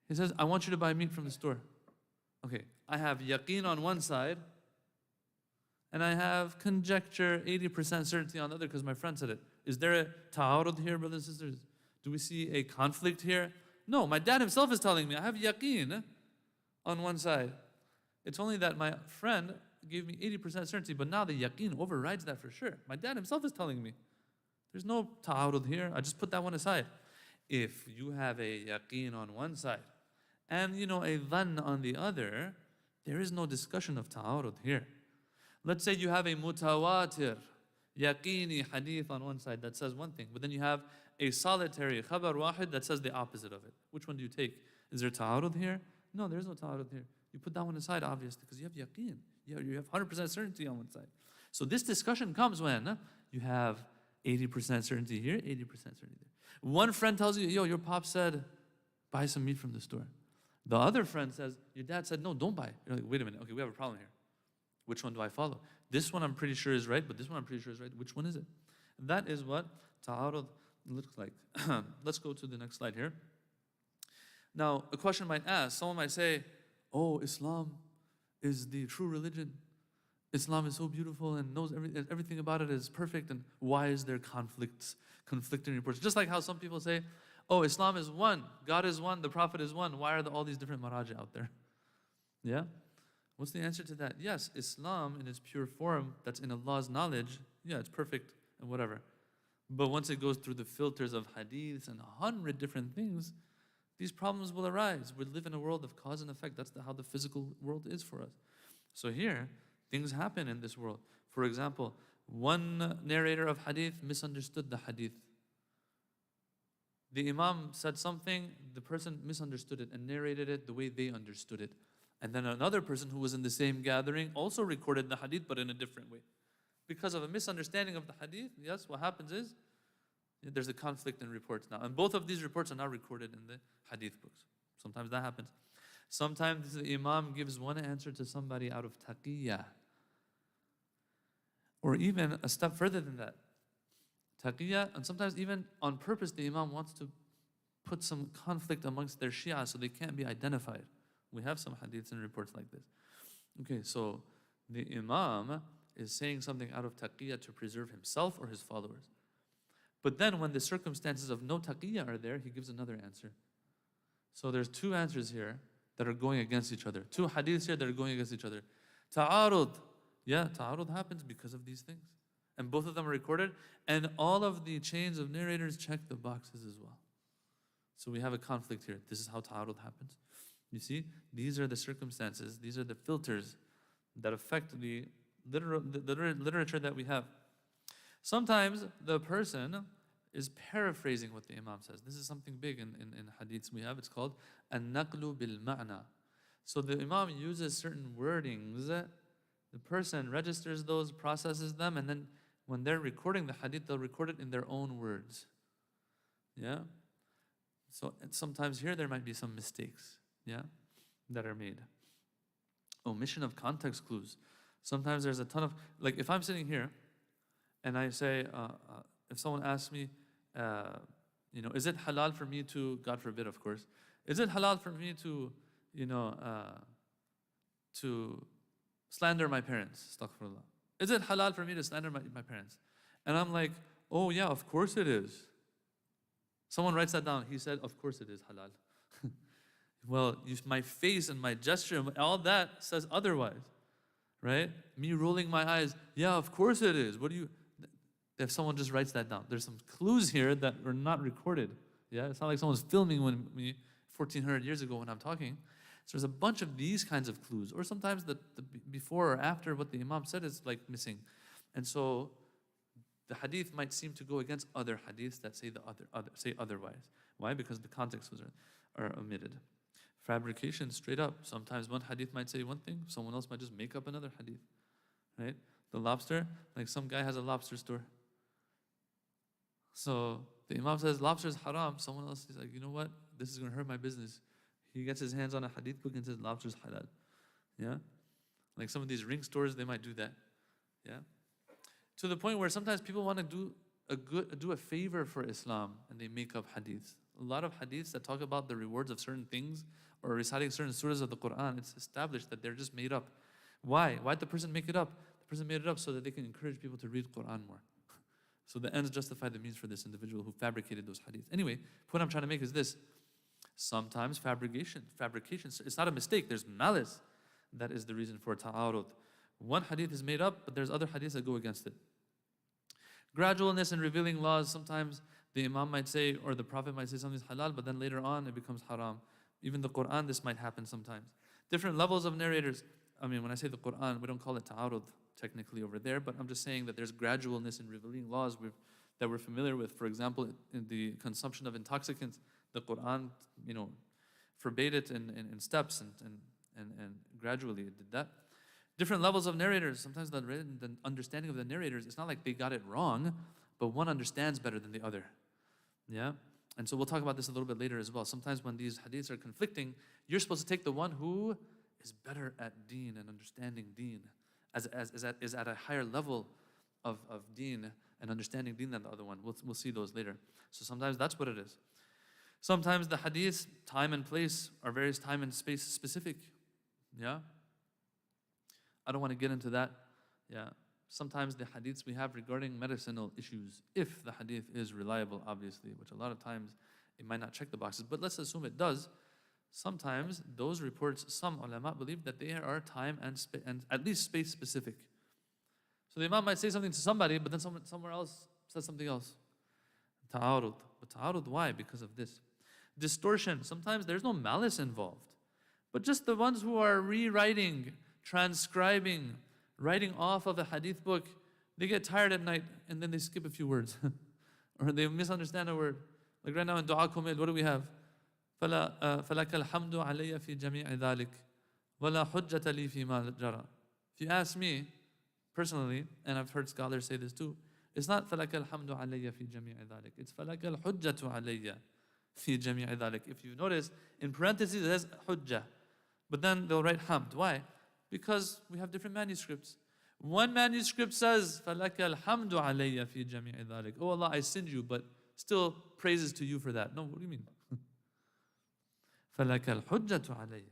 He says, I want you to buy meat from the store. Okay, I have yaqeen on one side, and I have conjecture, 80% certainty on the other because my friend said it. Is there a ta'arud here, brothers and sisters? Do we see a conflict here? No, my dad himself is telling me I have yaqeen on one side. It's only that my friend gave me 80% certainty, but now the yaqeen overrides that for sure. My dad himself is telling me. There's no ta'arud here. I just put that one aside. If you have a yaqeen on one side and a dhann on the other, there is no discussion of ta'arud here. Let's say you have a mutawatir, yaqeeni hadith on one side that says one thing, but then you have a solitary khabar wahid that says the opposite of it. Which one do you take? Is there ta'arud here? No, there's no ta'arud here. You put that one aside, obviously, because you have yaqeen. You have 100% certainty on one side. So this discussion comes when you have 80% certainty here, 80% certainty there. One friend tells you, your pop said, buy some meat from the store. The other friend says, your dad said, no, don't buy. You're like, wait a minute, okay, we have a problem here. Which one do I follow? This one I'm pretty sure is right, but this one I'm pretty sure is right. Which one is it? That is what ta'arud looks like. Let's go to the next slide here. Now, a question might ask, someone might say, Islam is the true religion. Islam is so beautiful and knows everything about it is perfect, and why is there conflicting reports? Just like how some people say, Islam is one, God is one, the Prophet is one. Why are all these different maraja out there? Yeah? What's the answer to that? Yes, Islam in its pure form, that's in Allah's knowledge, it's perfect and whatever. But once it goes through the filters of hadiths and 100 different things, these problems will arise. We live in a world of cause and effect. That's how the physical world is for us. So here, things happen in this world. For example, one narrator of hadith misunderstood the hadith. The imam said something, the person misunderstood it and narrated it the way they understood it. And then another person who was in the same gathering also recorded the hadith but in a different way. Because of a misunderstanding of the hadith, yes, what happens is There's a conflict in reports now. And both of these reports are now recorded in the hadith books. Sometimes that happens. Sometimes the imam gives one answer to somebody out of taqiyya. Or even a step further than that. Taqiyya, and sometimes even on purpose the imam wants to put some conflict amongst their Shia so they can't be identified. We have some hadiths and reports like this. Okay, so the imam is saying something out of taqiyya to preserve himself or his followers. But then when the circumstances of no taqiyya are there, he gives another answer. So there's two answers here that are going against each other. Two hadiths here that are going against each other. Ta'arud. Yeah, ta'arud happens because of these things. And both of them are recorded. And all of the chains of narrators check the boxes as well. So we have a conflict here. This is how ta'arud happens. You see, these are the circumstances, these are the filters that affect the literature that we have. Sometimes the person is paraphrasing what the imam says. This is something big in hadiths we have. It's called an-naqlu bil-ma'na. So the imam uses certain wordings. The person registers those, processes them, and then when they're recording the hadith, they'll record it in their own words. Yeah? So sometimes here there might be some mistakes, yeah, that are made. Omission of context clues. Sometimes there's a ton of, like if I'm sitting here and I say, if someone asks me, is it halal for me to, God forbid of course, is it halal for me to, to slander my parents? Astaghfirullah. Is it halal for me to slander my parents? And I'm like, oh yeah, of course it is. Someone writes that down. He said, of course it is halal. Well, my face and my gesture, all that says otherwise, right? Me rolling my eyes, yeah, of course it is. What do you, if someone just writes that down, there's some clues here that are not recorded. Yeah, it's not like someone's filming me 1400 years ago when I'm talking. So there's a bunch of these kinds of clues, or sometimes the before or after what the imam said is like missing. And so the hadith might seem to go against other hadiths that say say otherwise. Why? Because the contexts are omitted. Fabrication, straight up. Sometimes one hadith might say one thing, someone else might just make up another hadith. Right? The lobster, like some guy has a lobster store. So the imam says lobster is haram. Someone else is like, you know what? This is going to hurt my business. He gets his hands on a hadith book and says lobster is halal. Yeah? Like some of these ring stores, they might do that. Yeah? To the point where sometimes people want to do a favor for Islam and they make up hadiths. A lot of hadiths that talk about the rewards of certain things or reciting certain surahs of the Quran, it's established that they're just made up. Why? Why'd the person make it up? The person made it up so that they can encourage people to read Quran more. So the ends justify the means for this individual who fabricated those hadiths. Anyway, the point I'm trying to make is this. Sometimes fabrication, it's not a mistake, there's malice. That is the reason for ta'arud. One hadith is made up, but there's other hadiths that go against it. Gradualness in revealing laws, sometimes the imam might say, or the prophet might say something's halal, but then later on it becomes haram. Even the Quran, this might happen sometimes. Different levels of narrators. I mean, when I say the Quran, we don't call it ta'arud technically over there, but I'm just saying that there's gradualness in revealing laws that we're familiar with. For example, in the consumption of intoxicants, the Quran, forbade it in steps and gradually it did that. Different levels of narrators. Sometimes the understanding of the narrators, it's not like they got it wrong, but one understands better than the other. Yeah? And so we'll talk about this a little bit later as well. Sometimes when these hadiths are conflicting, you're supposed to take the one who is better at deen and understanding deen, is at a higher level of deen and understanding deen than the other one. We'll see those later. So sometimes that's what it is. Sometimes the hadiths, time and place, are various time and space specific. Yeah? I don't want to get into that. Yeah. Sometimes the hadiths we have regarding medicinal issues, if the hadith is reliable, obviously, which a lot of times it might not check the boxes, but let's assume it does. Sometimes those reports, some ulama believe that they are time and at least space specific. So the imam might say something to somebody, but then somewhere else says something else. Ta'arud. But ta'arud, why? Because of this. Distortion. Sometimes there's no malice involved, but just the ones who are rewriting, transcribing, writing off of a hadith book, they get tired at night and then they skip a few words. Or they misunderstand a word. Like right now in Dua Kumail, what do we have? فَلَكَ الْحَمْدُ عَلَيَّ فِي جَمِيعِ ذَلِكَ وَلَا حُجَّةَ لِي فِي مَا جَرَى. If you ask me, personally, and I've heard scholars say this too, It's not فَلَكَ الْحَمْدُ عَلَيَّ فِي جَمِيعِ ذَلِكَ. It's فَلَكَ الْحُجَّةُ عَلَيَّ فِي جَمِيعِ ذَلِكَ. If you notice, in parentheses it says hujjah. But then they'll write hamd. Why? Because we have different manuscripts. One manuscript says, فَلَكَ الْحَمْدُ عَلَيَّ فِي جَمِيعِ ذَلِكَ. Oh Allah, I sinned you, but still praises to you for that. No, what do you mean? فَلَكَ الْحُجَّةُ عَلَيَّ.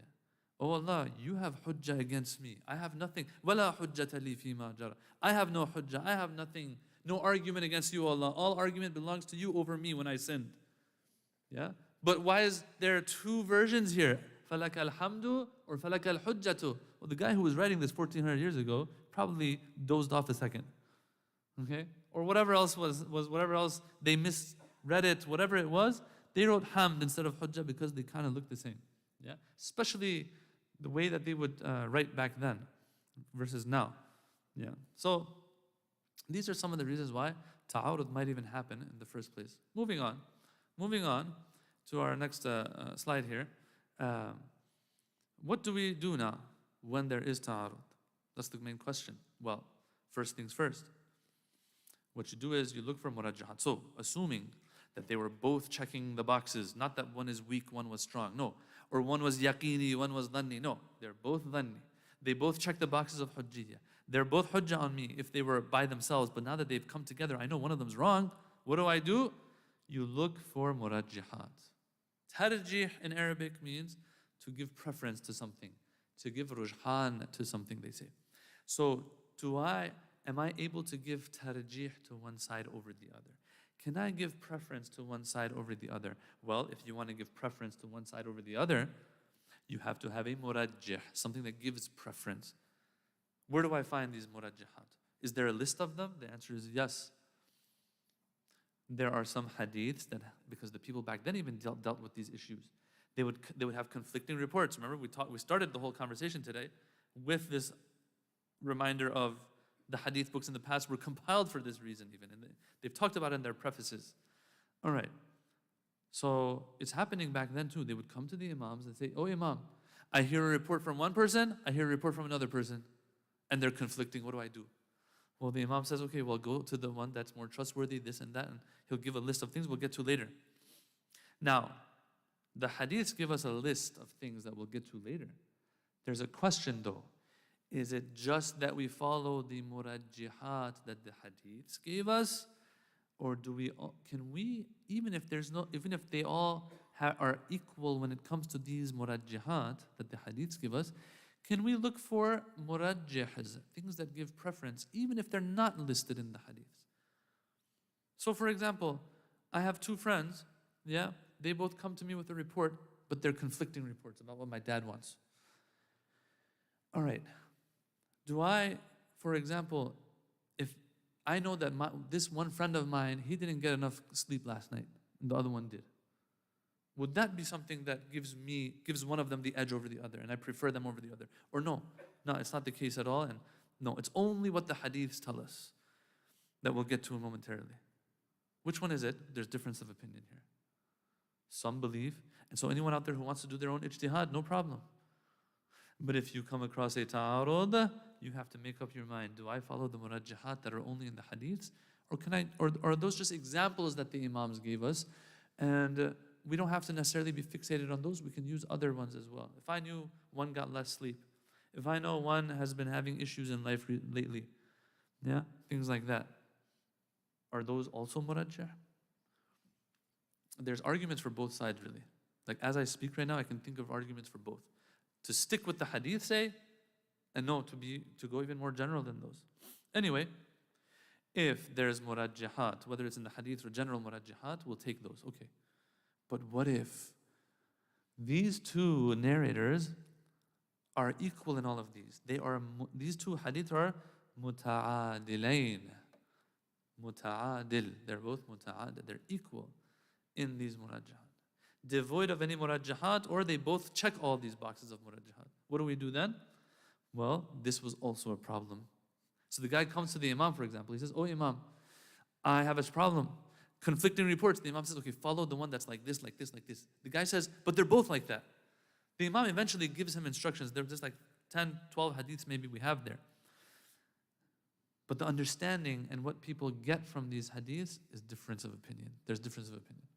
Oh Allah, you have hujjah against me. I have nothing. وَلَا حُجَّةَ لِي فِي مَا جَرَى. I have no hujjah. I have nothing. No argument against you, Allah. All argument belongs to you over me when I sinned. Yeah? But why is there two versions here? فَلَكَ الْحَمْدُ or فَلَكَ الْحُجَّةُ. Well, the guy who was writing this 1400 years ago probably dozed off a second. Okay? Or whatever else was whatever else, they misread it, whatever it was, they wrote hamd instead of hujjah because they kind of look the same. Yeah? Especially the way that they would write back then versus now. Yeah. So these are some of the reasons why ta'arud might even happen in the first place. Moving on to our next slide here. What do we do now when there is ta'arud? That's the main question. Well, first things first. What you do is you look for murajjahat. So, assuming that they were both checking the boxes, not that one is weak, one was strong. No. Or one was yaqini, one was dhanni. No. They're both dhanni. They both check the boxes of hujjiyya. They're both hujjah on me if they were by themselves, but now that they've come together, I know one of them's wrong. What do? You look for murajjahat. Tarjih in Arabic means to give preference to something, to give rujhan to something, they say. So, am I able to give tarjih to one side over the other? Can I give preference to one side over the other? Well, if you want to give preference to one side over the other, you have to have a murajjih, something that gives preference. Where do I find these murajjihat? Is there a list of them? The answer is yes. There are some hadiths that, because the people back then even dealt with these issues, they would have conflicting reports. Remember, we started the whole conversation today with this reminder of the hadith books in the past were compiled for this reason even, and they've talked about it in their prefaces. All right. So it's happening back then too. They would come to the imams and say, "Oh Imam, I hear a report from one person, I hear a report from another person, and they're conflicting. What do I do?" Well, the imam says, "Okay, well, go to the one that's more trustworthy, this and that," and he'll give a list of things we'll get to later. Now, the hadiths give us a list of things that we'll get to later. There's a question though. Is it just that we follow the murajjihat that the hadiths gave us? Or can we, even if they all are equal when it comes to these murajjihat that the hadiths give us, can we look for murajjihs, things that give preference, even if they're not listed in the hadiths? So for example, I have two friends, they both come to me with a report, but they're conflicting reports about what my dad wants. All right. For example, if I know that this one friend of mine, he didn't get enough sleep last night, and the other one did, would that be something that gives one of them the edge over the other, and I prefer them over the other? Or no, it's not the case at all, and no, it's only what the hadiths tell us that we'll get to momentarily. Which one is it? There's difference of opinion here. Some believe, and so anyone out there who wants to do their own ijtihad, no problem. But if you come across a ta'arud, you have to make up your mind. Do I follow the murajjihat that are only in the hadiths? Or are those just examples that the imams gave us? And we don't have to necessarily be fixated on those. We can use other ones as well. If I knew one got less sleep, if I know one has been having issues in life lately, things like that, are those also murajjih? There's arguments for both sides, really. Like as I speak right now, I can think of arguments for both. To stick with the hadith, say, and no, to go even more general than those. Anyway, if there's murajjihat, whether it's in the hadith or general murajjihat, we'll take those. Okay. But what if these two narrators are equal in all of these? These two hadith are muta'adilain. Muta'adil. They're both muta'adil. They're equal in these murajjihat. Devoid of any murajjihat, or they both check all these boxes of murajjihat. What do we do then? Well, this was also a problem. So the guy comes to the imam, for example. He says, "Oh Imam, I have a problem. Conflicting reports." The imam says, "Okay, follow the one that's like this, like this, like this." The guy says, "But they're both like that." The imam eventually gives him instructions. There's just like 10, 12 hadiths maybe we have there. But the understanding and what people get from these hadiths is difference of opinion. There's difference of opinion.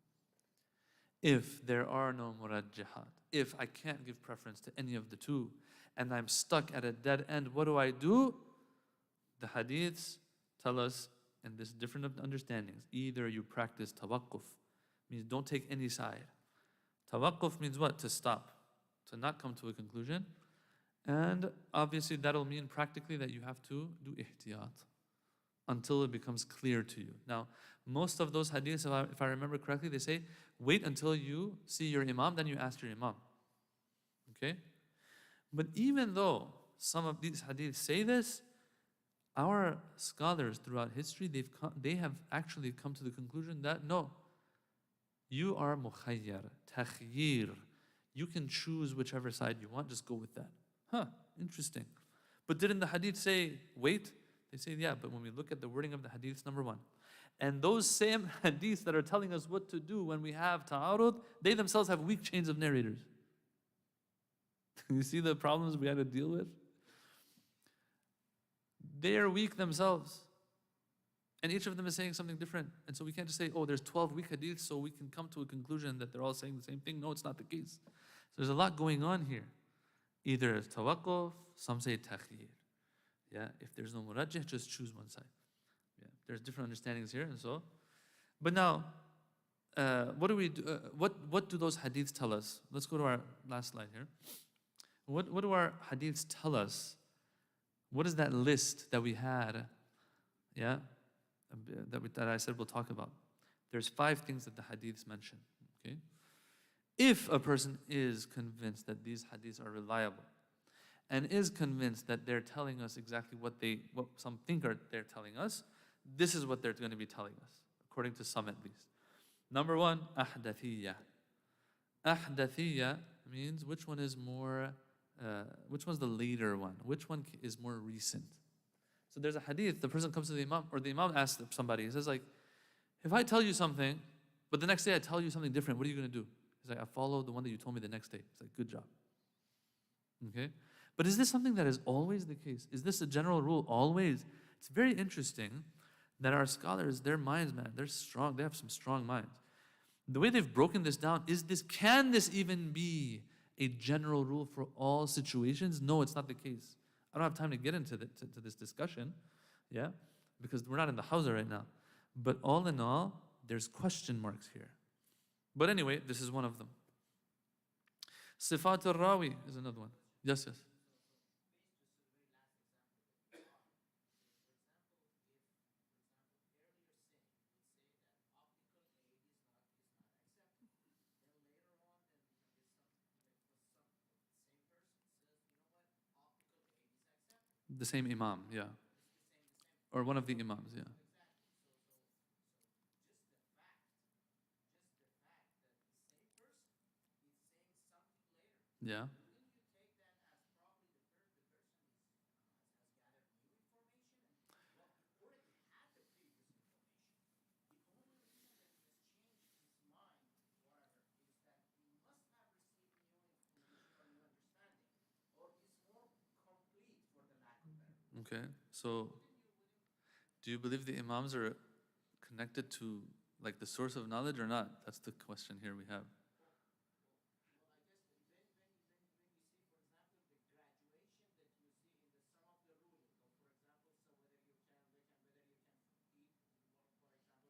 If there are no murajjihat, if I can't give preference to any of the two, and I'm stuck at a dead end, what do? The hadiths tell us in this different understandings. Either you practice tawaqquf, means don't take any side. Tawaqquf means what? To stop, to not come to a conclusion. And obviously that'll mean practically that you have to do ihtiyat until it becomes clear to you. Now, most of those hadiths, if I remember correctly, they say, wait until you see your imam, then you ask your imam. Okay? But even though some of these hadiths say this, our scholars throughout history, they have actually come to the conclusion that no, you are mukhayyar, takhyir. You can choose whichever side you want, just go with that. Huh, interesting. But didn't the hadith say, wait? They say, yeah, but when we look at the wording of the hadiths, number one, and those same hadiths that are telling us what to do when we have ta'arud, they themselves have weak chains of narrators. You see the problems we had to deal with? They are weak themselves. And each of them is saying something different. And so we can't just say, oh, there's 12 weak hadiths, so we can come to a conclusion that they're all saying the same thing. No, it's not the case. So there's a lot going on here. Either tawaqquf, some say takhyir. Yeah, if there's no murajjih, just choose one side. Yeah, there's different understandings here, and so. But now, what do we do? What do those hadiths tell us? Let's go to our last slide here. What do our hadiths tell us? What is that list that we had? Yeah, that I said we'll talk about. There's 5 things that the hadiths mention. Okay, if a person is convinced that these hadiths are reliable, and is convinced that they're telling us exactly what some think they're telling us, this is what they're going to be telling us, according to some at least. Number 1, ahdathiyya. Ahdathiyya means which one is more, which one's the later one? Which one is more recent? So there's a hadith, the person comes to the imam, or the imam asks somebody, he says like, if I tell you something, but the next day I tell you something different, what are you going to do? He's like, I follow the one that you told me the next day. It's like, good job. Okay? But is this something that is always the case? Is this a general rule always? It's very interesting that our scholars, their minds, man, they're strong. They have some strong minds. The way they've broken this down, can this even be a general rule for all situations? No, it's not the case. I don't have time to get into to this discussion, yeah, because we're not in the hawza right now. But all in all, there's question marks here. But anyway, this is one of them. Sifat al-Rawi is another one. Yes, yes. The same imam, yeah. Or one of the imams, yeah. Yeah. Okay, so do you believe the imams are connected to like the source of knowledge or not? That's the question here we have.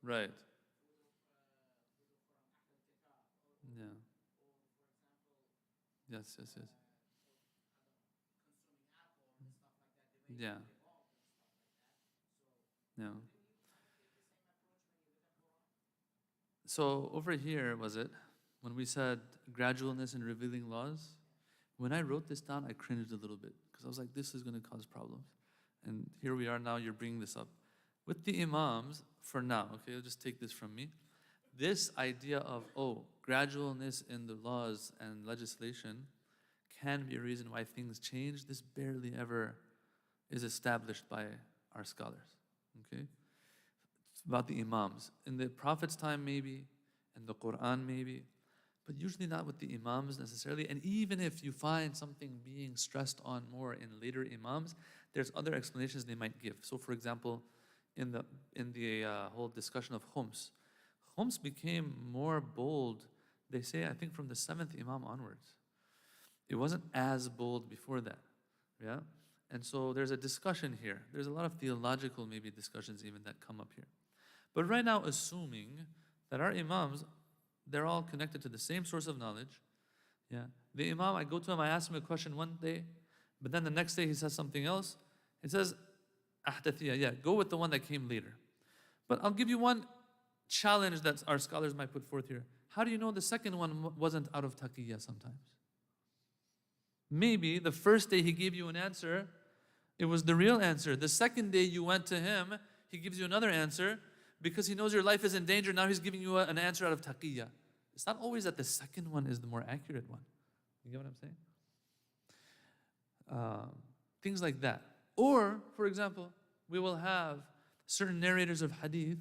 Right. Yeah. Yes, yes, yes. Yeah. Yeah. So over here, was it, when we said gradualness in revealing laws, when I wrote this down, I cringed a little bit because I was like, this is going to cause problems. And here we are now, you're bringing this up. With the imams, for now, okay, I'll just take this from me. This idea of, gradualness in the laws and legislation can be a reason why things change, this barely ever is established by our scholars, okay? It's about the imams. In the Prophet's time, maybe, in the Quran, maybe, but usually not with the imams necessarily. And even if you find something being stressed on more in later imams, there's other explanations they might give. So, for example, in the whole discussion of khums, khums became more bold. They say, I think, from the 7th imam onwards. It wasn't as bold before that, yeah. And so there's a discussion here. There's a lot of theological maybe discussions even that come up here. But right now, assuming that our imams, they're all connected to the same source of knowledge. Yeah. The imam, I go to him, I ask him a question one day, but then the next day he says something else. He says, ahdathiyah, yeah, go with the one that came later. But I'll give you one challenge that our scholars might put forth here. How do you know the second one wasn't out of taqiyya sometimes? Maybe the first day he gave you an answer, it was the real answer. The second day you went to him, he gives you another answer because he knows your life is in danger. Now he's giving you an answer out of taqiyya. It's not always that the second one is the more accurate one. You get what I'm saying? Things like that. Or, for example, we will have certain narrators of hadith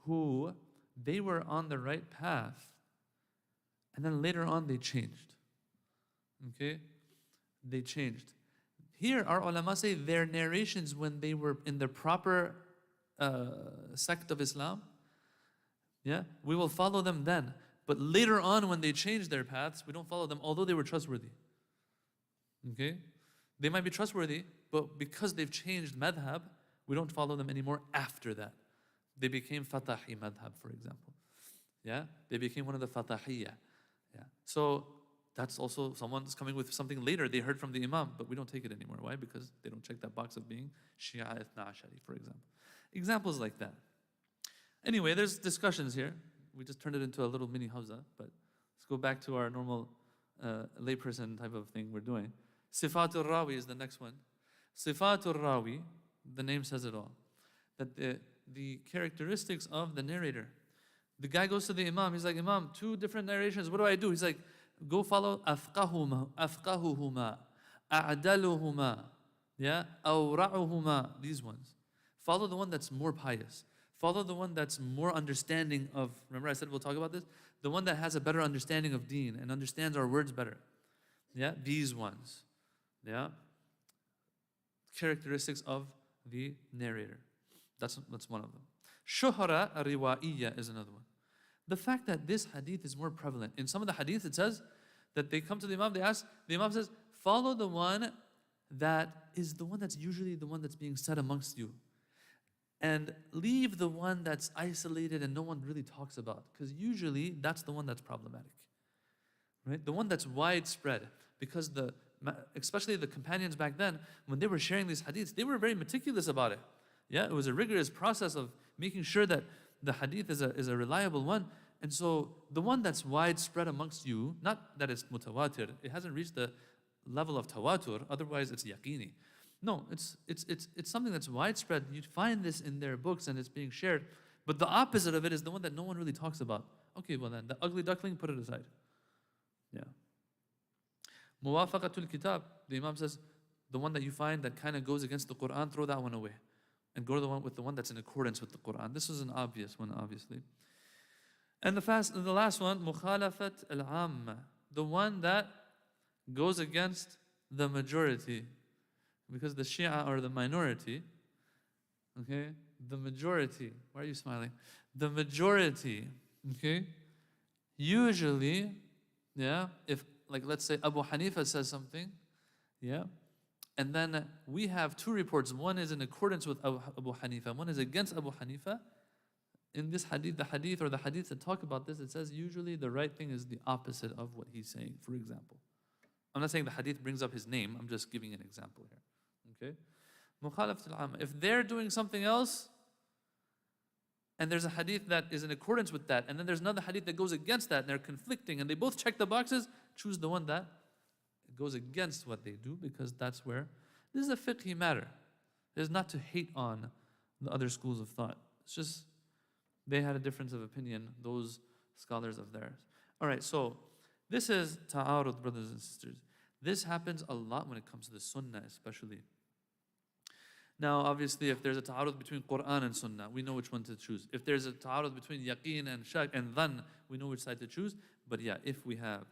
who they were on the right path and then later on they changed. Okay? They changed. Here, our ulama say their narrations when they were in the proper sect of Islam, yeah, we will follow them then. But later on, when they changed their paths, we don't follow them, although they were trustworthy. Okay? They might be trustworthy, but because they've changed madhab, we don't follow them anymore after that. They became Fatahi madhab, for example. Yeah? They became one of the Fatahiyya. Yeah. So that's also someone's coming with something later. They heard from the Imam, but we don't take it anymore. Why? Because they don't check that box of being Shia Ithna Ashari, for example. Examples like that. Anyway, there's discussions here. We just turned it into a little mini Hawza, but let's go back to our normal layperson type of thing we're doing. Sifatul Rawi is the next one. Sifatul Rawi, the name says it all. That the characteristics of the narrator. The guy goes to the Imam, he's like, Imam, 2 different narrations, what do I do? He's like, go follow afqahuhuma, a'daluhuma, yeah, awra'uhuma, these ones. Follow the one that's more pious. Follow the one that's more understanding of, remember I said we'll talk about this? The one that has a better understanding of deen and understands our words better. Yeah, these ones. Yeah. Characteristics of the narrator. That's one of them. Shuhra riwa'iyya is another one. The fact that this hadith is more prevalent. In some of the hadith it says that they come to the Imam, they ask, the Imam says, follow the one that is the one that's usually the one that's being said amongst you. And leave the one that's isolated and no one really talks about. Because usually that's the one that's problematic. Right? The one that's widespread. Because especially the companions back then, when they were sharing these hadiths, they were very meticulous about it. Yeah, it was a rigorous process of making sure that the hadith is a reliable one. And so the one that's widespread amongst you, not that it's mutawatir, it hasn't reached the level of tawatur, otherwise it's yaqini. No, it's something that's widespread. You find this in their books and it's being shared. But the opposite of it is the one that no one really talks about. Okay, well then, the ugly duckling, put it aside. Yeah. Muwafaqatul kitab, the Imam says, the one that you find that kind of goes against the Quran, throw that one away. And go to the one that's in accordance with the Quran. This is an obvious one, obviously. And the last one, mukhalafat al-amma, the one that goes against the majority. Because the Shia are the minority, okay? The majority, why are you smiling? The majority, okay? Usually, yeah, if, like, let's say Abu Hanifa says something, yeah, and then we have 2 reports. One is in accordance with Abu Hanifa, one is against Abu Hanifa. In this hadith, the hadith or the hadith that talk about this, it says usually the right thing is the opposite of what he's saying, for example. I'm not saying the hadith brings up his name, I'm just giving an example here. Okay? Mukhalafat al-amma. If they're doing something else, and there's a hadith that is in accordance with that, and then there's another hadith that goes against that, and they're conflicting, and they both check the boxes, choose the one that goes against what they do, because that's where, this is a fiqhi matter. It is not to hate on the other schools of thought. It's just, they had a difference of opinion, those scholars of theirs. All right, so this is ta'arud, brothers and sisters. This happens a lot when it comes to the sunnah, especially. Now, obviously, if there's a ta'arud between Quran and Sunnah, we know which one to choose. If there's a ta'arud between yaqeen and shak and dhan, we know which side to choose. But yeah, if we have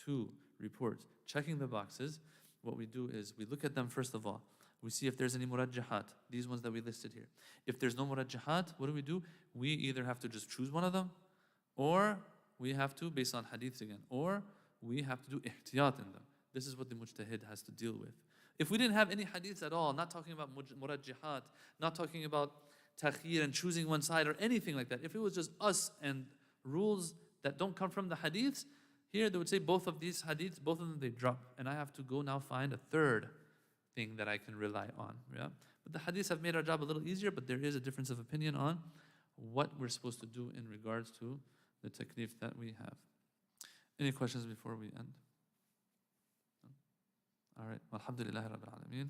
two reports checking the boxes, what we do is we look at them first of all. We see if there's any murajjahat, these ones that we listed here. If there's no murajjahat, what do? We either have to just choose one of them, or we have to, based on hadiths again, or we have to do ihtiyat in them. This is what the mujtahid has to deal with. If we didn't have any hadiths at all, not talking about murajjahat, not talking about takhir and choosing one side or anything like that, if it was just us and rules that don't come from the hadiths, here they would say both of these hadiths, both of them they drop. And I have to go now find a third thing that I can rely on. Yeah? But the hadiths have made our job a little easier, but there is a difference of opinion on what we're supposed to do in regards to the taklif that we have. Any questions before we end? All right. Alhamdulillah Rabbil Alameen.